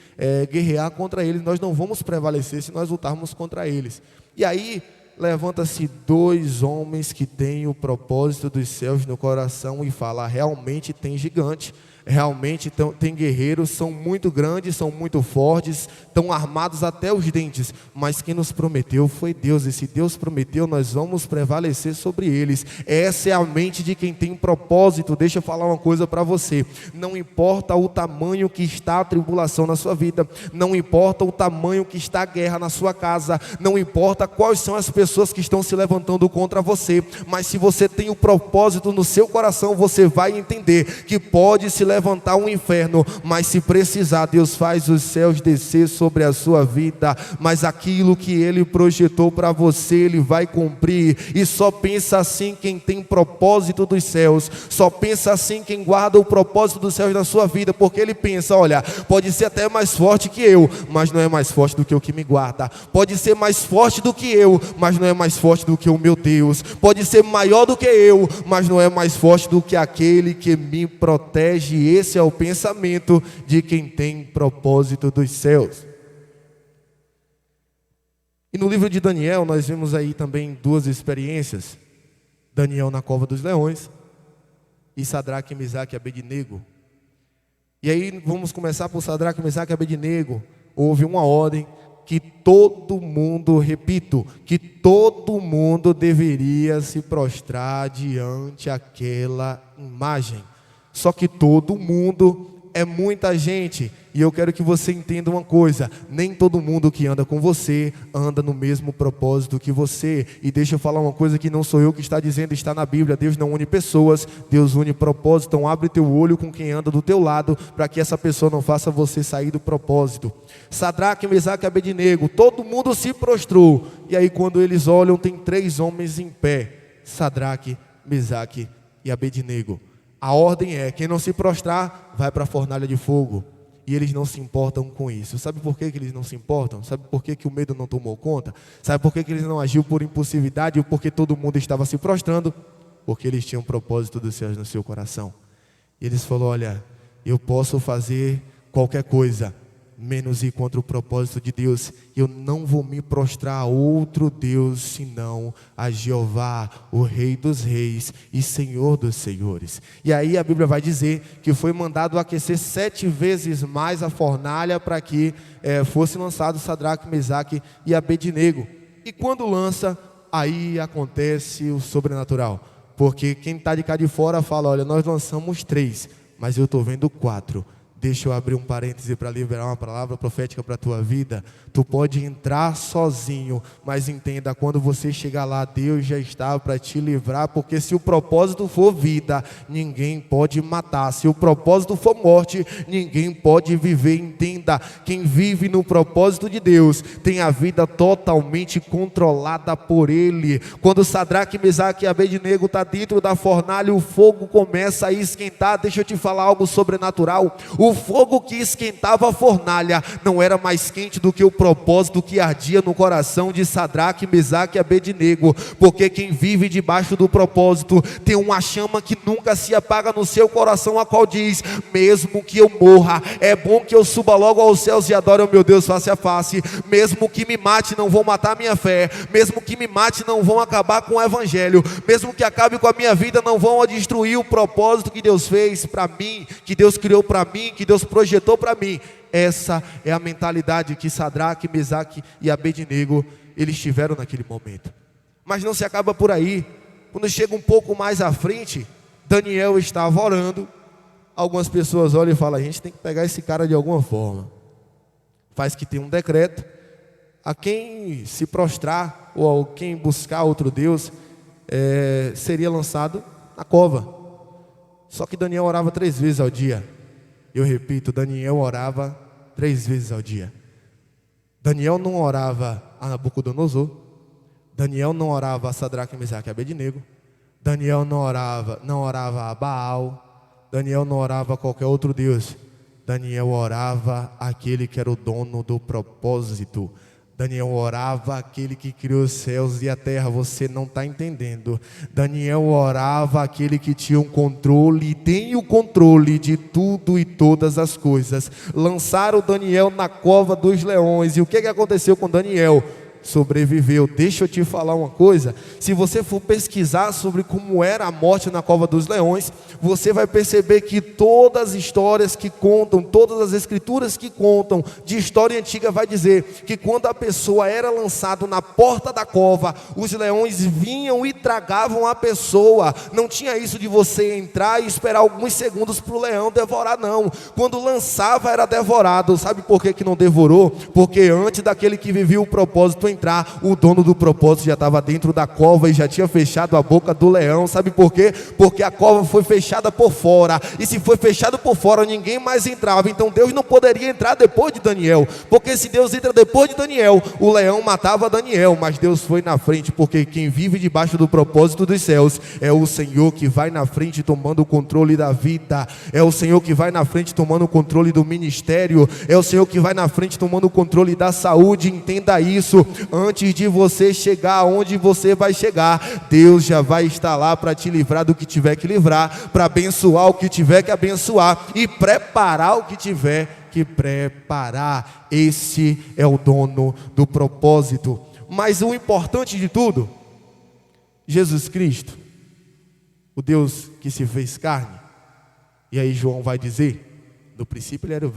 guerrear contra eles, nós não vamos prevalecer se nós lutarmos contra eles. E aí levanta-se 2 homens que têm o propósito dos céus no coração e fala: realmente tem gigante, realmente tem guerreiros, são muito grandes, são muito fortes, estão armados até os dentes, mas quem nos prometeu foi Deus, e se Deus prometeu, nós vamos prevalecer sobre eles. Essa é a mente de quem tem propósito. Deixa eu falar uma coisa para você: não importa o tamanho que está a tribulação na sua vida, não importa o tamanho que está a guerra na sua casa, não importa quais são as pessoas que estão se levantando contra você, mas se você tem o propósito no seu coração, você vai entender que pode se levantar um inferno, mas se precisar, Deus faz os céus descer sobre a sua vida, mas aquilo que Ele projetou para você, Ele vai cumprir. E só pensa assim quem tem propósito dos céus, só pensa assim quem guarda o propósito dos céus na sua vida, porque ele pensa: olha, pode ser até mais forte que eu, mas não é mais forte do que o que me guarda. Pode ser mais forte do que eu, mas não é mais forte do que o meu Deus. Pode ser maior do que eu, mas não é mais forte do que aquele que me protege. Esse é o pensamento de quem tem propósito dos céus. E no livro de Daniel nós vemos aí também 2 experiências: Daniel na cova dos leões e Sadraque, Mesaque e Abednego. E aí vamos começar por Sadraque, Mesaque e Abednego. Houve uma ordem que todo mundo, repito, que todo mundo deveria se prostrar diante aquela imagem. Só que todo mundo é muita gente, e eu quero que você entenda uma coisa: nem todo mundo que anda com você anda no mesmo propósito que você. E deixa eu falar uma coisa que não sou eu que está dizendo, está na Bíblia: Deus não une pessoas, Deus une propósito. Então abre teu olho com quem anda do teu lado, para que essa pessoa não faça você sair do propósito. Sadraque, Mesaque e Abednego, todo mundo se prostrou, e aí quando eles olham, tem 3 homens em pé: Sadraque, Mesaque e Abednego. A ordem é: quem não se prostrar vai para a fornalha de fogo. E eles não se importam com isso. Sabe por que eles não se importam? Sabe por que o medo não tomou conta? Sabe por que eles não agiram por impulsividade ou porque todo mundo estava se prostrando? Porque eles tinham o propósito dos céus no seu coração. E eles falaram: olha, eu posso fazer qualquer coisa, menos ir contra o propósito de Deus. Eu não vou me prostrar a outro Deus, senão a Jeová, o Rei dos Reis e Senhor dos Senhores. E aí a Bíblia vai dizer que foi mandado aquecer 7 vezes mais a fornalha, para que fosse lançado Sadraque, Mesaque e Abednego. E quando lança, aí acontece o sobrenatural. Porque quem está de cá de fora fala: olha, nós lançamos 3, mas eu estou vendo 4. Deixa eu abrir um parêntese para liberar uma palavra profética para a tua vida. Tu pode entrar sozinho, mas entenda, quando você chegar lá, Deus já está para te livrar, porque se o propósito for vida, ninguém pode matar. Se o propósito for morte, ninguém pode viver. Entenda, quem vive no propósito de Deus tem a vida totalmente controlada por Ele. Quando Sadraque, Mesaque e Abednego está dentro da fornalha, o fogo começa a esquentar. Deixa eu te falar algo sobrenatural. O O fogo que esquentava a fornalha não era mais quente do que o propósito que ardia no coração de Sadraque, Mesaque e Abednego, porque quem vive debaixo do propósito tem uma chama que nunca se apaga no seu coração, a qual diz: mesmo que eu morra, é bom que eu suba logo aos céus e adore o meu Deus face a face. Mesmo que me mate, não vão matar minha fé. Mesmo que me mate, não vão acabar com o evangelho. Mesmo que acabe com a minha vida, não vão destruir o propósito que Deus fez para mim, que Deus criou para mim, que Deus projetou para mim. Essa é a mentalidade que Sadraque, Mesaque e Abednego eles tiveram naquele momento. Mas não se acaba por aí. Quando chega um pouco mais à frente, Daniel estava orando. Algumas pessoas olham e falam: a gente tem que pegar esse cara de alguma forma. Faz que tem um decreto: a quem se prostrar ou a quem buscar outro Deus seria lançado na cova. Só que Daniel orava 3 vezes ao dia. Eu repito, Daniel orava 3 vezes ao dia. Daniel não orava a Nabucodonosor. Daniel não orava a Sadraque, Mesaque e Abednego. Daniel não orava a Baal. Daniel não orava a qualquer outro Deus. Daniel orava aquele que era o dono do propósito. Daniel orava aquele que criou os céus e a terra. Você não está entendendo. Daniel orava aquele que tinha um controle e tem o controle de tudo e todas as coisas. Lançaram Daniel na cova dos leões. E o que aconteceu com Daniel? Sobreviveu. Deixa eu te falar uma coisa: se você for pesquisar sobre como era a morte na cova dos leões, você vai perceber que todas as histórias que contam, todas as escrituras que contam de história antiga vai dizer que quando a pessoa era lançada na porta da cova, os leões vinham e tragavam a pessoa. Não tinha isso de você entrar e esperar alguns segundos para o leão devorar, não. Quando lançava era devorado. Sabe por que não devorou? Porque antes daquele que vivia o propósito entrar, o dono do propósito já estava dentro da cova e já tinha fechado a boca do leão. Sabe por quê? Porque a cova foi fechada por fora, e se foi fechado por fora, ninguém mais entrava. Então Deus não poderia entrar depois de Daniel, porque se Deus entra depois de Daniel, o leão matava Daniel. Mas Deus foi na frente, porque quem vive debaixo do propósito dos céus é o Senhor que vai na frente tomando o controle da vida, é o Senhor que vai na frente tomando o controle do ministério, é o Senhor que vai na frente tomando o controle da saúde. Entenda isso: antes de você chegar aonde você vai chegar, Deus já vai estar lá para te livrar do que tiver que livrar, para abençoar o que tiver que abençoar e preparar o que tiver que preparar. Esse é o dono do propósito. Mas o importante de tudo, Jesus Cristo, o Deus que se fez carne. E aí João vai dizer: no princípio ele era o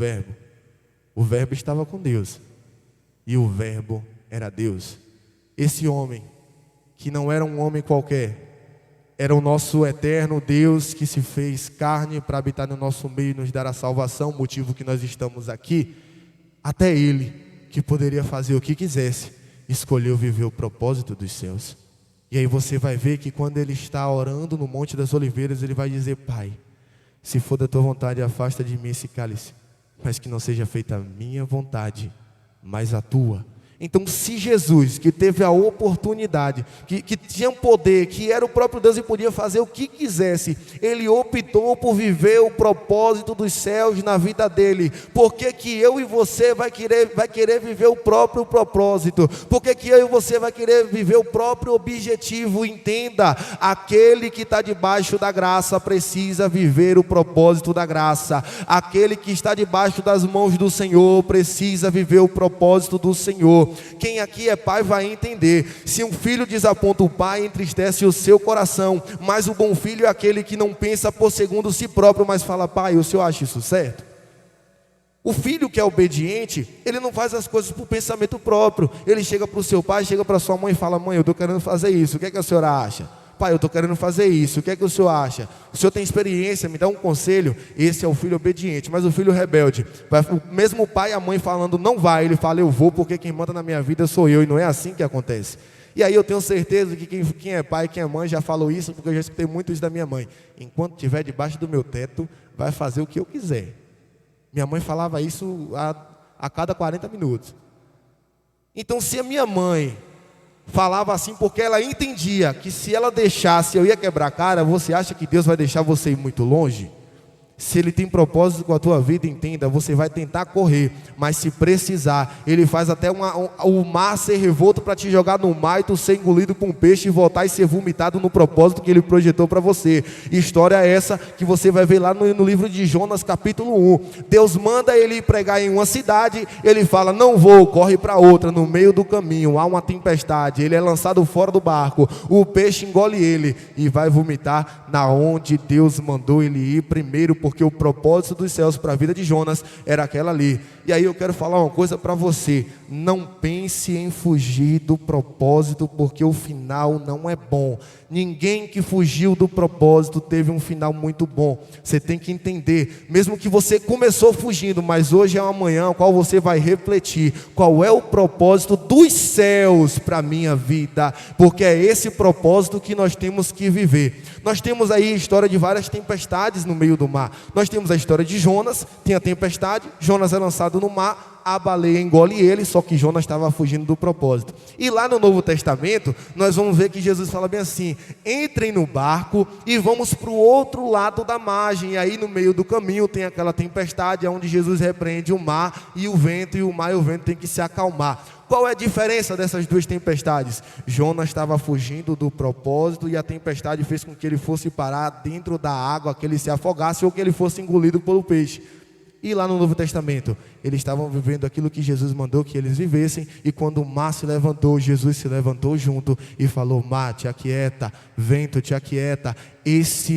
verbo estava com Deus, e o verbo era Deus. Esse homem, que não era um homem qualquer, era o nosso eterno Deus que se fez carne para habitar no nosso meio e nos dar a salvação, motivo que nós estamos aqui. Até ele, que poderia fazer o que quisesse, escolheu viver o propósito dos céus. E aí você vai ver que quando ele está orando no Monte das Oliveiras, ele vai dizer: Pai, se for da tua vontade, afasta de mim esse cálice, mas que não seja feita a minha vontade, mas a tua. Então, se Jesus, que teve a oportunidade, que tinha poder, que era o próprio Deus e podia fazer o que quisesse, ele optou por viver o propósito dos céus na vida dele. Por que que eu e você vai querer viver o próprio propósito? Por que que eu e você vai querer viver o próprio objetivo? Entenda, aquele que está debaixo da graça precisa viver o propósito da graça. Aquele que está debaixo das mãos do Senhor precisa viver o propósito do Senhor. Quem aqui é pai vai entender: se um filho desaponta o pai, entristece o seu coração, mas o bom filho é aquele que não pensa por segundo si próprio, mas fala: pai, o senhor acha isso certo? O filho que é obediente, ele não faz as coisas por pensamento próprio. Ele chega para o seu pai, chega para a sua mãe e fala: mãe, eu estou querendo fazer isso, o que é que a senhora acha? Pai, eu estou querendo fazer isso, o que é que o senhor acha? O senhor tem experiência, me dá um conselho. Esse é o filho obediente. Mas o filho rebelde, o mesmo pai e a mãe falando não vai, ele fala: eu vou, porque quem manda na minha vida sou eu. E não é assim que acontece. E aí eu tenho certeza que quem é pai, quem é mãe já falou isso, porque eu já escutei muito isso da minha mãe: enquanto estiver debaixo do meu teto, vai fazer o que eu quiser. Minha mãe falava isso a cada 40 minutos. Então, se a minha mãe falava assim porque ela entendia que se ela deixasse eu ia quebrar a cara, você acha que Deus vai deixar você ir muito longe? Se Ele tem propósito com a tua vida, entenda, você vai tentar correr, mas se precisar, Ele faz até o mar ser revolto para te jogar no mar e tu ser engolido por um peixe e voltar e ser vomitado no propósito que Ele projetou para você. História essa que você vai ver lá no livro de Jonas, capítulo 1. Deus manda ele ir pregar em uma cidade, ele fala, não vou, corre para outra. No meio do caminho há uma tempestade, ele é lançado fora do barco, o peixe engole ele e vai vomitar na onde Deus mandou ele ir primeiro, porque o propósito dos céus para a vida de Jonas era aquela ali. E aí eu quero falar uma coisa para você: não pense em fugir do propósito, porque o final não é bom. Ninguém que fugiu do propósito teve um final muito bom. Você tem que entender, mesmo que você começou fugindo, mas hoje é uma manhã ao qual você vai refletir qual é o propósito dos céus para a minha vida, porque é esse propósito que nós temos que viver. Nós temos aí a história de várias tempestades no meio do mar. Nós temos a história de Jonas, tem a tempestade, Jonas é lançado no mar, a baleia engole ele, só que Jonas estava fugindo do propósito. E lá no Novo Testamento, nós vamos ver que Jesus fala bem assim: entrem no barco e vamos para o outro lado da margem. E aí no meio do caminho tem aquela tempestade, onde Jesus repreende o mar e o vento, e o mar e o vento tem que se acalmar. Qual é a diferença dessas duas tempestades? Jonas estava fugindo do propósito e a tempestade fez com que ele fosse parar dentro da água, que ele se afogasse ou que ele fosse engolido pelo peixe. E lá no Novo Testamento, eles estavam vivendo aquilo que Jesus mandou que eles vivessem, e quando o mar se levantou, Jesus se levantou junto e falou: mar, te aquieta, vento, te aquieta. Essa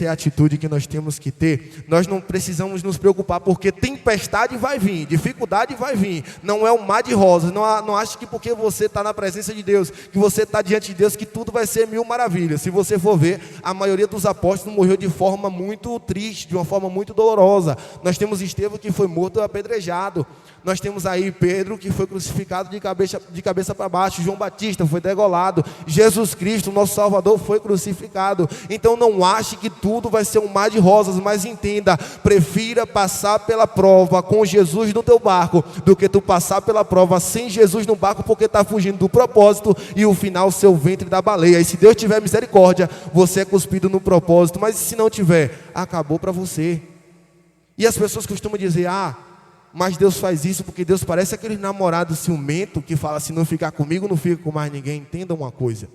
é a atitude que nós temos que ter. Nós não precisamos nos preocupar, porque tempestade vai vir, dificuldade vai vir. Não é um mar de rosas. Não ache que porque você está na presença de Deus, que você está diante de Deus, que tudo vai ser mil maravilhas. Se você for ver, a maioria dos apóstolos morreu de forma muito triste, de uma forma muito dolorosa. Nós temos Estevão, que foi morto apedrejado. Nós temos aí Pedro, que foi crucificado de cabeça para baixo. João Batista foi degolado. Jesus Cristo, nosso Salvador, foi crucificado. Então não ache que tudo vai ser um mar de rosas, mas entenda, prefira passar pela prova com Jesus no teu barco, do que tu passar pela prova sem Jesus no barco, porque está fugindo do propósito e o final ser o ventre da baleia. E se Deus tiver misericórdia, você é cuspido no propósito, mas se não tiver, acabou para você. E as pessoas costumam dizer: mas Deus faz isso porque Deus parece aquele namorado ciumento que fala: se não ficar comigo, não fica com mais ninguém. Entenda uma coisa: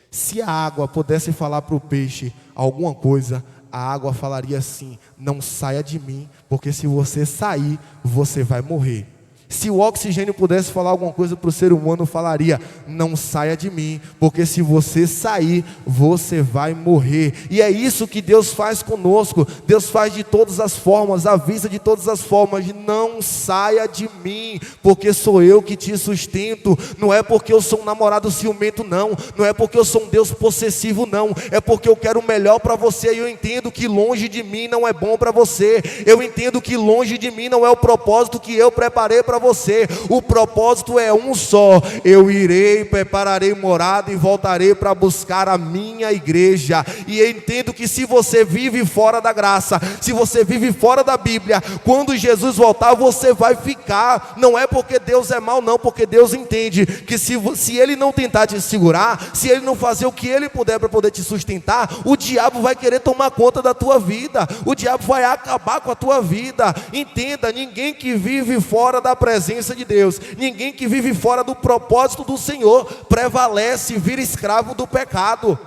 se a água pudesse falar para o peixe alguma coisa, a água falaria assim: não saia de mim, porque se você sair, você vai morrer. Se o oxigênio pudesse falar alguma coisa para o ser humano, falaria: não saia de mim, porque se você sair, você vai morrer. E é isso que Deus faz conosco. Deus faz de todas as formas, avisa de todas as formas: não saia de mim, porque sou eu que te sustento. Não é porque eu sou um namorado ciumento, não é porque eu sou um Deus possessivo, não, é porque eu quero o melhor para você. E eu entendo que longe de mim não é bom para você. Eu entendo que longe de mim não é o propósito que eu preparei para você. O propósito é um só: eu irei, prepararei morada e voltarei para buscar a minha igreja. E eu entendo que se você vive fora da graça, se você vive fora da Bíblia, quando Jesus voltar, você vai ficar. Não é porque Deus é mau, não, porque Deus entende que se Ele não tentar te segurar, se Ele não fazer o que Ele puder para poder te sustentar, o diabo vai querer tomar conta da tua vida, o diabo vai acabar com a tua vida. Entenda, ninguém que vive fora da presença de Deus, ninguém que vive fora do propósito do Senhor, prevalece, vira escravo do pecado.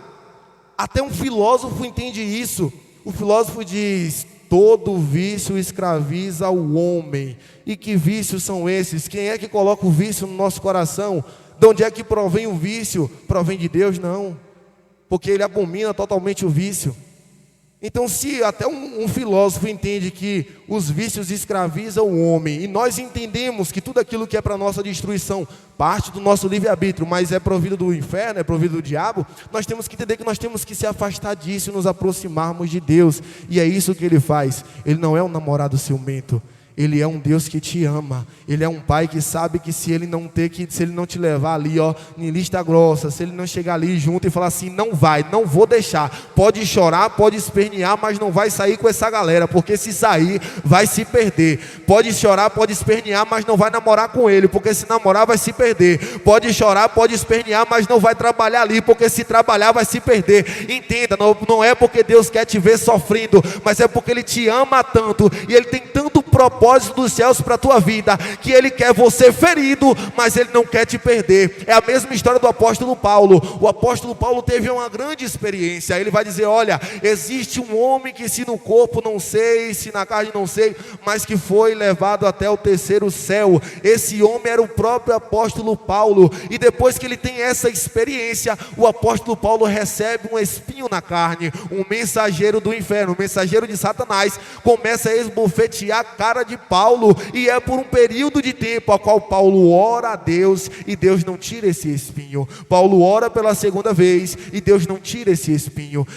Até um filósofo entende isso. O filósofo diz: todo vício escraviza o homem. E que vícios são esses? Quem é que coloca o vício no nosso coração? De onde é que provém o vício? Provém de Deus? Não, porque Ele abomina totalmente o vício. Então, se até um filósofo entende que os vícios escravizam o homem, e nós entendemos que tudo aquilo que é para nossa destruição parte do nosso livre-arbítrio, mas é provido do inferno, é provido do diabo, nós temos que entender que nós temos que se afastar disso e nos aproximarmos de Deus. E é isso que Ele faz. Ele não é um namorado ciumento. Ele é um Deus que te ama. Ele é um pai que sabe que se ele não te levar ali, em lista grossa, se ele não chegar ali junto e falar assim, não vai, não vou deixar. Pode chorar, pode espernear, mas não vai sair com essa galera, porque se sair, vai se perder. Pode chorar, pode espernear, mas não vai namorar com ele, porque se namorar, vai se perder. Pode chorar, pode espernear, mas não vai trabalhar ali, porque se trabalhar, vai se perder. Entenda, não é porque Deus quer te ver sofrendo, mas é porque Ele te ama tanto, e Ele tem tanto propósito dos céus para a tua vida, que Ele quer você ferido, mas Ele não quer te perder. É a mesma história do apóstolo Paulo. O apóstolo Paulo teve uma grande experiência. Ele vai dizer, olha, existe um homem que se no corpo não sei, se na carne não sei, mas que foi levado até o terceiro céu. Esse homem era o próprio apóstolo Paulo, e depois que ele tem essa experiência, o apóstolo Paulo recebe um espinho na carne, um mensageiro do inferno, um mensageiro de Satanás, começa a esbofetear a cara de Paulo, e é por um período de tempo a qual Paulo ora a Deus, e Deus não tira esse espinho. Paulo ora pela segunda vez, e Deus não tira esse espinho.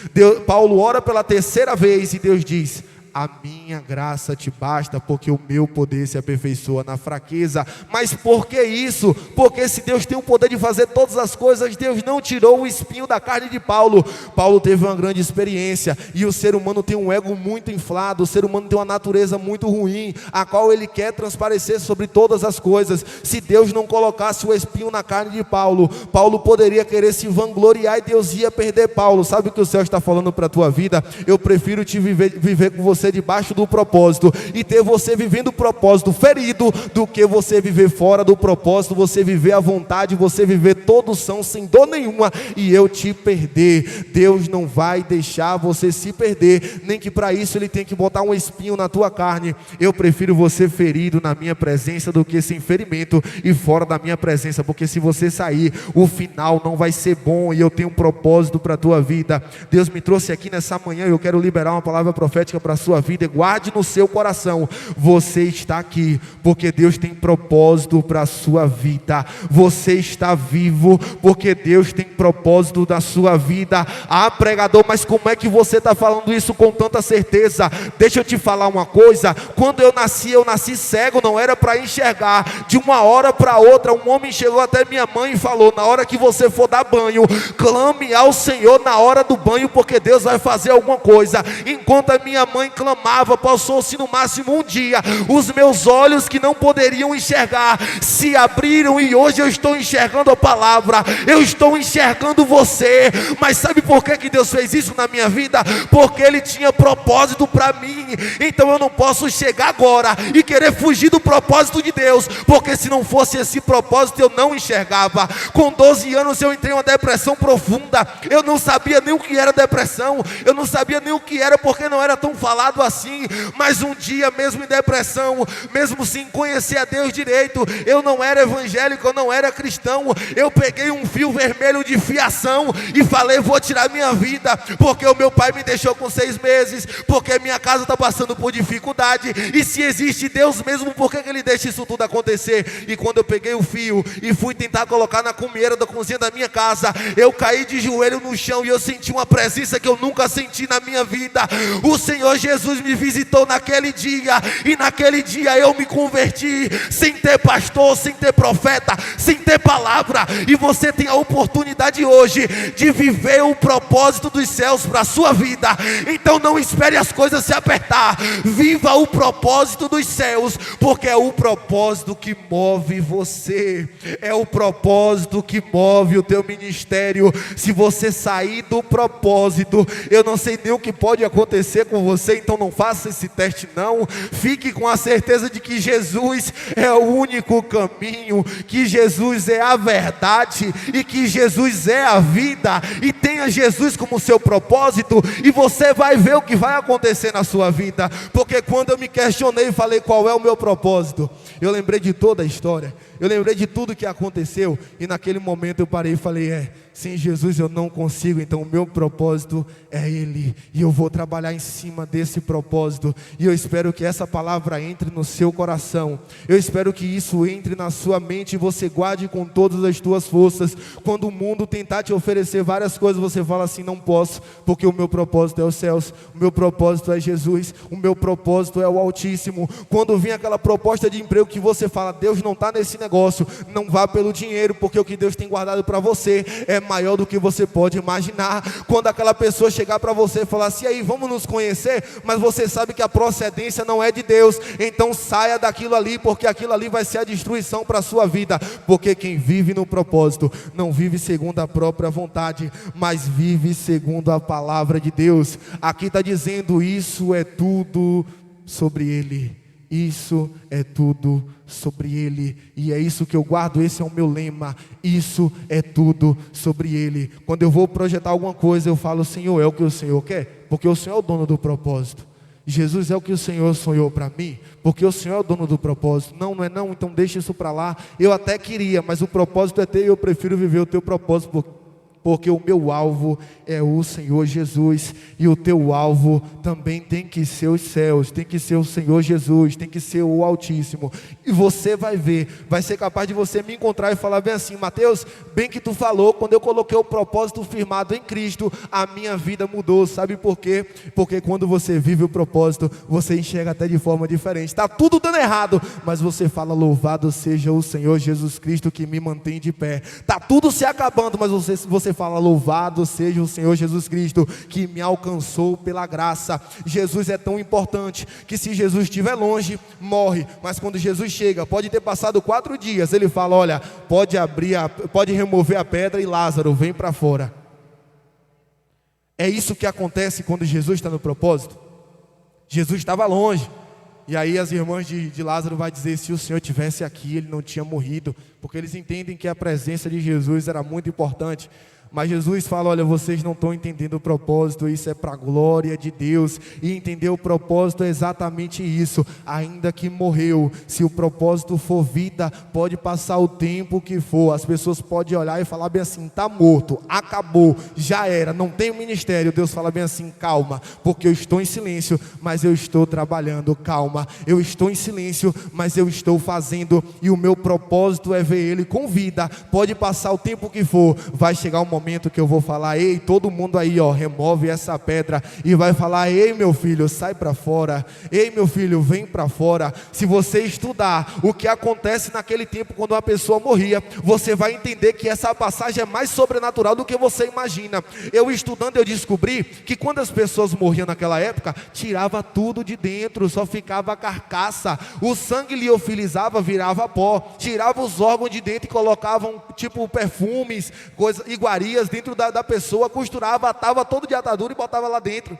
Paulo ora pela terceira vez, e Deus diz, a minha graça te basta, porque o meu poder se aperfeiçoa na fraqueza. Mas por que isso? Porque se Deus tem o poder de fazer todas as coisas, Deus não tirou o espinho da carne de Paulo. Paulo teve uma grande experiência, e o ser humano tem um ego muito inflado, o ser humano tem uma natureza muito ruim, a qual ele quer transparecer sobre todas as coisas. Se Deus não colocasse o espinho na carne de Paulo, Paulo poderia querer se vangloriar, e Deus ia perder Paulo. Sabe o que o céu está falando para a tua vida? Eu prefiro te viver com você debaixo do propósito, e ter você vivendo o propósito ferido, do que você viver fora do propósito, você viver à vontade, você viver todo são, sem dor nenhuma, e eu te perder. Deus não vai deixar você se perder, nem que para isso Ele tem que botar um espinho na tua carne. Eu prefiro você ferido na minha presença, do que sem ferimento e fora da minha presença, porque se você sair, o final não vai ser bom, e eu tenho um propósito para a tua vida. Deus me trouxe aqui nessa manhã, e eu quero liberar uma palavra profética para a sua vida. Guarde no seu coração, você está aqui porque Deus tem propósito para a sua vida. Você está vivo porque Deus tem propósito da sua vida. Ah, pregador, mas como é que você está falando isso com tanta certeza? Deixa eu te falar uma coisa. Quando eu nasci cego, não era para enxergar. De uma hora para outra, um homem chegou até minha mãe e falou, na hora que você for dar banho, clame ao Senhor na hora do banho, porque Deus vai fazer alguma coisa. Enquanto a minha mãe clamava, passou-se no máximo um dia, os meus olhos que não poderiam enxergar se abriram, e hoje eu estou enxergando a palavra, eu estou enxergando você. Mas sabe por que Deus fez isso na minha vida? Porque Ele tinha propósito para mim. Então eu não posso chegar agora e querer fugir do propósito de Deus, porque se não fosse esse propósito eu não enxergava. Com 12 anos eu entrei em uma depressão profunda, eu não sabia nem o que era depressão, eu não sabia nem o que era, porque não era tão falado assim. Mas um dia, mesmo em depressão, mesmo sem conhecer a Deus direito, eu não era evangélico, eu não era cristão, eu peguei um fio vermelho de fiação e falei, vou tirar minha vida, porque o meu pai me deixou com 6 meses, porque minha casa está passando por dificuldade, e se existe Deus mesmo, por que Ele deixa isso tudo acontecer? E quando eu peguei o fio e fui tentar colocar na cumeira da cozinha da minha casa, eu caí de joelho no chão, e eu senti uma presença que eu nunca senti na minha vida. O Senhor Jesus me visitou naquele dia, e naquele dia eu me converti, sem ter pastor, sem ter profeta, sem ter palavra. E você tem a oportunidade hoje de viver o propósito dos céus para a sua vida. Então não espere as coisas se apertar, viva o propósito dos céus, porque é o propósito que move você, é o propósito que move o teu ministério. Se você sair do propósito, eu não sei nem o que pode acontecer com você. Então não faça esse teste não, fique com a certeza de que Jesus é o único caminho, que Jesus é a verdade, e que Jesus é a vida, e tenha Jesus como seu propósito, e você vai ver o que vai acontecer na sua vida. Porque quando eu me questionei e falei qual é o meu propósito, eu lembrei de toda a história. eu lembrei de tudo que aconteceu, e naquele momento eu parei e falei, sem Jesus eu não consigo, então o meu propósito é Ele, e eu vou trabalhar em cima desse propósito, e eu espero que essa palavra entre no seu coração, eu espero que isso entre na sua mente, e você guarde com todas as tuas forças. Quando o mundo tentar te oferecer várias coisas, você fala assim, não posso, porque o meu propósito é os céus, o meu propósito é Jesus, o meu propósito é o Altíssimo. Quando vir aquela proposta de emprego que você fala, Deus não está nesse negócio, não vá pelo dinheiro, porque o que Deus tem guardado para você é maior do que você pode imaginar. Quando aquela pessoa chegar para você e falar assim, aí vamos nos conhecer, mas você sabe que a procedência não é de Deus, então saia daquilo ali, porque aquilo ali vai ser a destruição para a sua vida, porque quem vive no propósito, não vive segundo a própria vontade, mas vive segundo a palavra de Deus. Aqui está dizendo, isso é tudo sobre Ele. Isso é tudo sobre Ele, e é isso que eu guardo, esse é o meu lema, isso é tudo sobre Ele. Quando eu vou projetar alguma coisa, eu falo, Senhor, é o que o Senhor quer, porque o Senhor é o dono do propósito. Jesus é o que o Senhor sonhou para mim, porque o Senhor é o dono do propósito. Não, não é não, então deixa isso para lá. Eu até queria, mas o propósito é teu, e eu prefiro viver o teu propósito, porque o meu alvo é o Senhor Jesus, e o teu alvo também tem que ser os céus, tem que ser o Senhor Jesus, tem que ser o Altíssimo, e você vai ver, vai ser capaz de você me encontrar e falar bem assim, Mateus, bem que tu falou, quando eu coloquei o propósito firmado em Cristo, a minha vida mudou. Sabe por quê? Porque quando você vive o propósito, você enxerga até de forma diferente, está tudo dando errado, mas você fala, louvado seja o Senhor Jesus Cristo que me mantém de pé, está tudo se acabando, mas você fala, louvado seja o Senhor Jesus Cristo que me alcançou pela graça. Jesus é tão importante que se Jesus estiver longe, morre, mas quando Jesus chega, pode ter passado 4 dias, ele fala, olha, pode remover a pedra e Lázaro, vem para fora. É isso que acontece quando Jesus está no propósito. Jesus estava longe, e aí as irmãs de Lázaro vai dizer, se o Senhor tivesse aqui, ele não tinha morrido, porque eles entendem que a presença de Jesus era muito importante. Mas Jesus fala, olha, vocês não estão entendendo o propósito, isso é para a glória de Deus, e entender o propósito é exatamente isso, ainda que morreu, se o propósito for vida, pode passar o tempo que for, as pessoas podem olhar e falar bem assim, está morto, acabou, já era, não tem ministério. Deus fala bem assim, calma, porque eu estou em silêncio, mas eu estou trabalhando, calma, eu estou em silêncio, mas eu estou fazendo, e o meu propósito é ver Ele com vida. Pode passar o tempo que for, vai chegar um momento que eu vou falar, ei, todo mundo aí, ó, remove essa pedra, e vai falar, ei meu filho, sai para fora, ei meu filho, vem para fora. Se você estudar o que acontece naquele tempo quando uma pessoa morria, você vai entender que essa passagem é mais sobrenatural do que você imagina. Eu estudando, eu descobri que quando as pessoas morriam naquela época, tirava tudo de dentro, só ficava a carcaça, o sangue liofilizava, virava pó, tirava os órgãos de dentro e colocavam tipo perfumes, coisas, iguarias dentro da pessoa, costurava, atava todo de atadura e botava lá dentro.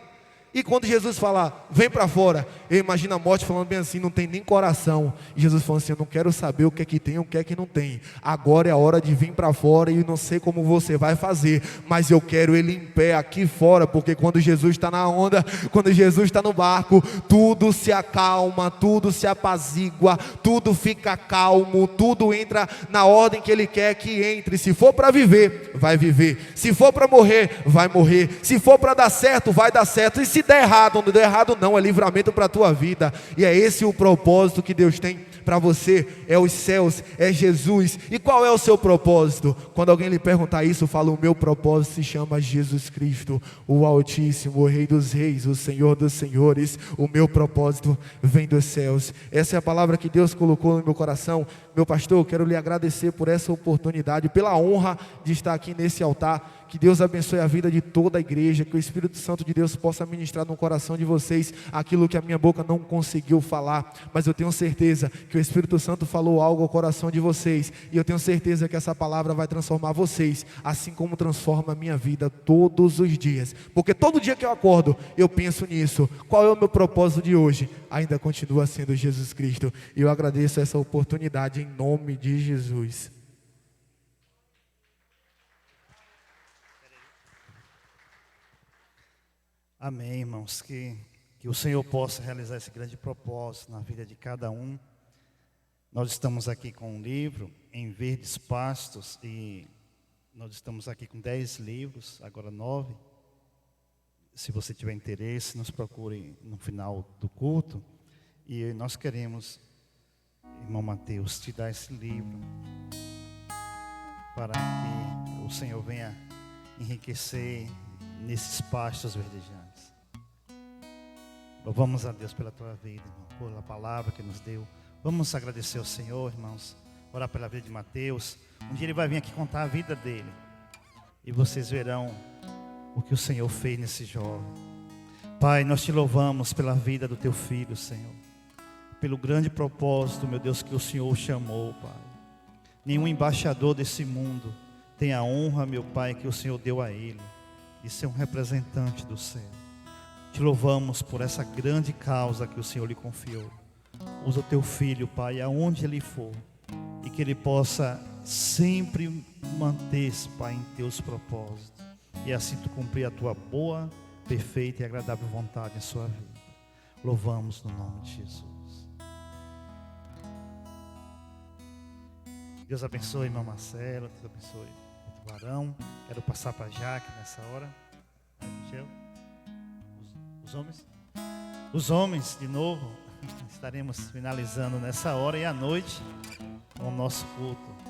E quando Jesus fala, vem para fora, eu imagino a morte falando bem assim, não tem nem coração. E Jesus falando assim, eu não quero saber o que é que tem, o que é que não tem. Agora é a hora de vir para fora, e não sei como você vai fazer, mas eu quero Ele em pé aqui fora, porque quando Jesus está na onda, quando Jesus está no barco, tudo se acalma, tudo se apazigua, tudo fica calmo, tudo entra na ordem que Ele quer que entre. Se for para viver, vai viver. Se for para morrer, vai morrer. Se for para dar certo, vai dar certo. E se der errado, não der errado não, é livramento para a tua vida. E é esse o propósito que Deus tem para você, é os céus, é Jesus. E qual é o seu propósito? Quando alguém lhe perguntar isso, fala, o meu propósito se chama Jesus Cristo, o Altíssimo, o Rei dos Reis, o Senhor dos Senhores. O meu propósito vem dos céus. Essa é a palavra que Deus colocou no meu coração. Meu pastor, eu quero lhe agradecer por essa oportunidade, pela honra de estar aqui nesse altar. Que Deus abençoe a vida de toda a igreja, que o Espírito Santo de Deus possa ministrar no coração de vocês aquilo que a minha boca não conseguiu falar, mas eu tenho certeza que o Espírito Santo falou algo ao coração de vocês, e eu tenho certeza que essa palavra vai transformar vocês, assim como transforma a minha vida todos os dias, porque todo dia que eu acordo, eu penso nisso. Qual é o meu propósito de hoje? Ainda continua sendo Jesus Cristo, e eu agradeço essa oportunidade em nome de Jesus. Amém, irmãos, que o Senhor possa realizar esse grande propósito na vida de cada um. Nós estamos aqui com um livro, Em Verdes Pastos, e nós estamos aqui com 10 livros, agora 9. Se você tiver interesse, nos procure no final do culto. E nós queremos, irmão Mateus, te dar esse livro, para que o Senhor venha enriquecer nesses pastos verdejantes. Louvamos a Deus pela tua vida, irmão, pela palavra que nos deu. Vamos agradecer ao Senhor, irmãos, orar pela vida de Mateus. Um dia ele vai vir aqui contar a vida dele, e vocês verão o que o Senhor fez nesse jovem. Pai, nós te louvamos pela vida do teu filho, Senhor, pelo grande propósito, meu Deus, que o Senhor o chamou, Pai. Nenhum embaixador desse mundo tem a honra, meu Pai, que o Senhor deu a ele, de ser um representante do céu. Te louvamos por essa grande causa que o Senhor lhe confiou. Usa o teu filho, Pai, aonde ele for, e que ele possa sempre manter-se, Pai, em teus propósitos, e assim tu cumprir a tua boa, perfeita e agradável vontade em sua vida. Louvamos no nome de Jesus. Deus abençoe, irmão Marcelo. Deus abençoe o varão. Quero passar para a Jaque nessa hora. Michel. Os homens? Os homens, de novo. Estaremos finalizando nessa hora e à noite com o nosso culto.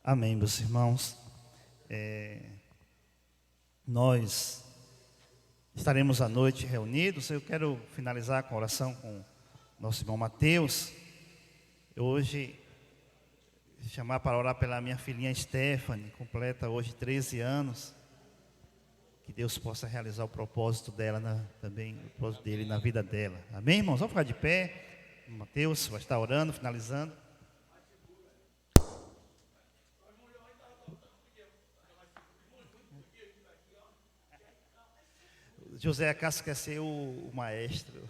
Amém, meus irmãos. Nós estaremos à noite reunidos. Eu quero finalizar com a oração com nosso irmão Mateus. Hoje, chamar para orar pela minha filhinha Stephanie, completa hoje 13 anos. Que Deus possa realizar o propósito dela, também o propósito dele na vida dela. Amém, irmãos? Vamos ficar de pé. Mateus vai estar orando, finalizando. José Acácio quer ser o maestro.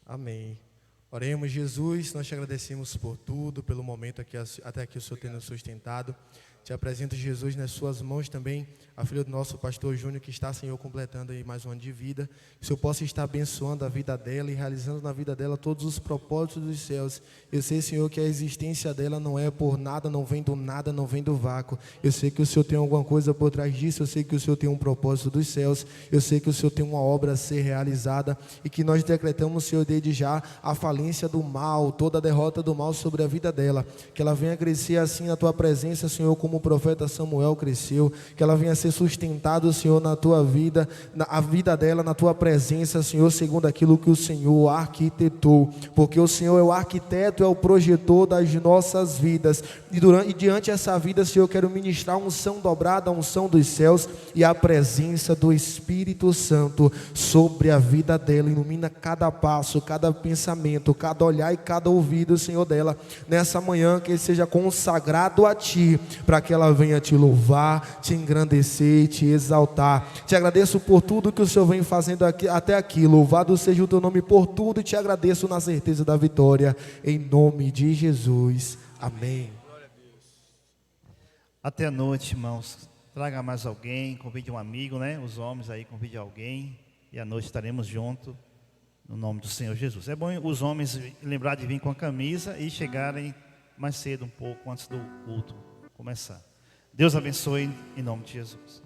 Amém. Oremos, Jesus, nós te agradecemos por tudo, pelo momento aqui, até aqui o Senhor tem nos sustentado. Te apresento, Jesus, nas suas mãos também, a filha do nosso pastor Júnior, que está, Senhor, completando aí mais um ano de vida. Que o Senhor possa estar abençoando a vida dela e realizando na vida dela todos os propósitos dos céus. Eu sei, Senhor, que a existência dela não é por nada, não vem do vácuo. Eu sei que o Senhor tem alguma coisa por trás disso. Eu sei que o Senhor tem um propósito dos céus. Eu sei que o Senhor tem uma obra a ser realizada e que nós decretamos, Senhor, desde já a falência do mal, toda a derrota do mal sobre a vida dela. Que ela venha crescer assim na Tua presença, Senhor, como o profeta Samuel cresceu, que ela venha ser sustentada, Senhor, na Tua vida, a vida dela na Tua presença, Senhor, segundo aquilo que o Senhor arquitetou, porque o Senhor é o arquiteto, é o projetor das nossas vidas, e diante dessa vida, Senhor, eu quero ministrar a unção dobrada, a unção dos céus e a presença do Espírito Santo sobre a vida dela. Ilumina cada passo, cada pensamento, cada olhar e cada ouvido, Senhor, dela, nessa manhã, que ele seja consagrado a Ti, para que ela venha Te louvar, Te engrandecer e Te exaltar. Te agradeço por tudo que o Senhor vem fazendo aqui, até aqui. Louvado seja o Teu nome por tudo e Te agradeço na certeza da vitória, em nome de Jesus. Amém. Até a noite, irmãos. Traga mais alguém, convide um amigo, né? Os homens aí, convide alguém. E à noite estaremos juntos, no nome do Senhor Jesus. É bom os homens lembrar de vir com a camisa e chegarem mais cedo um pouco, antes do culto começar. Deus abençoe, em nome de Jesus.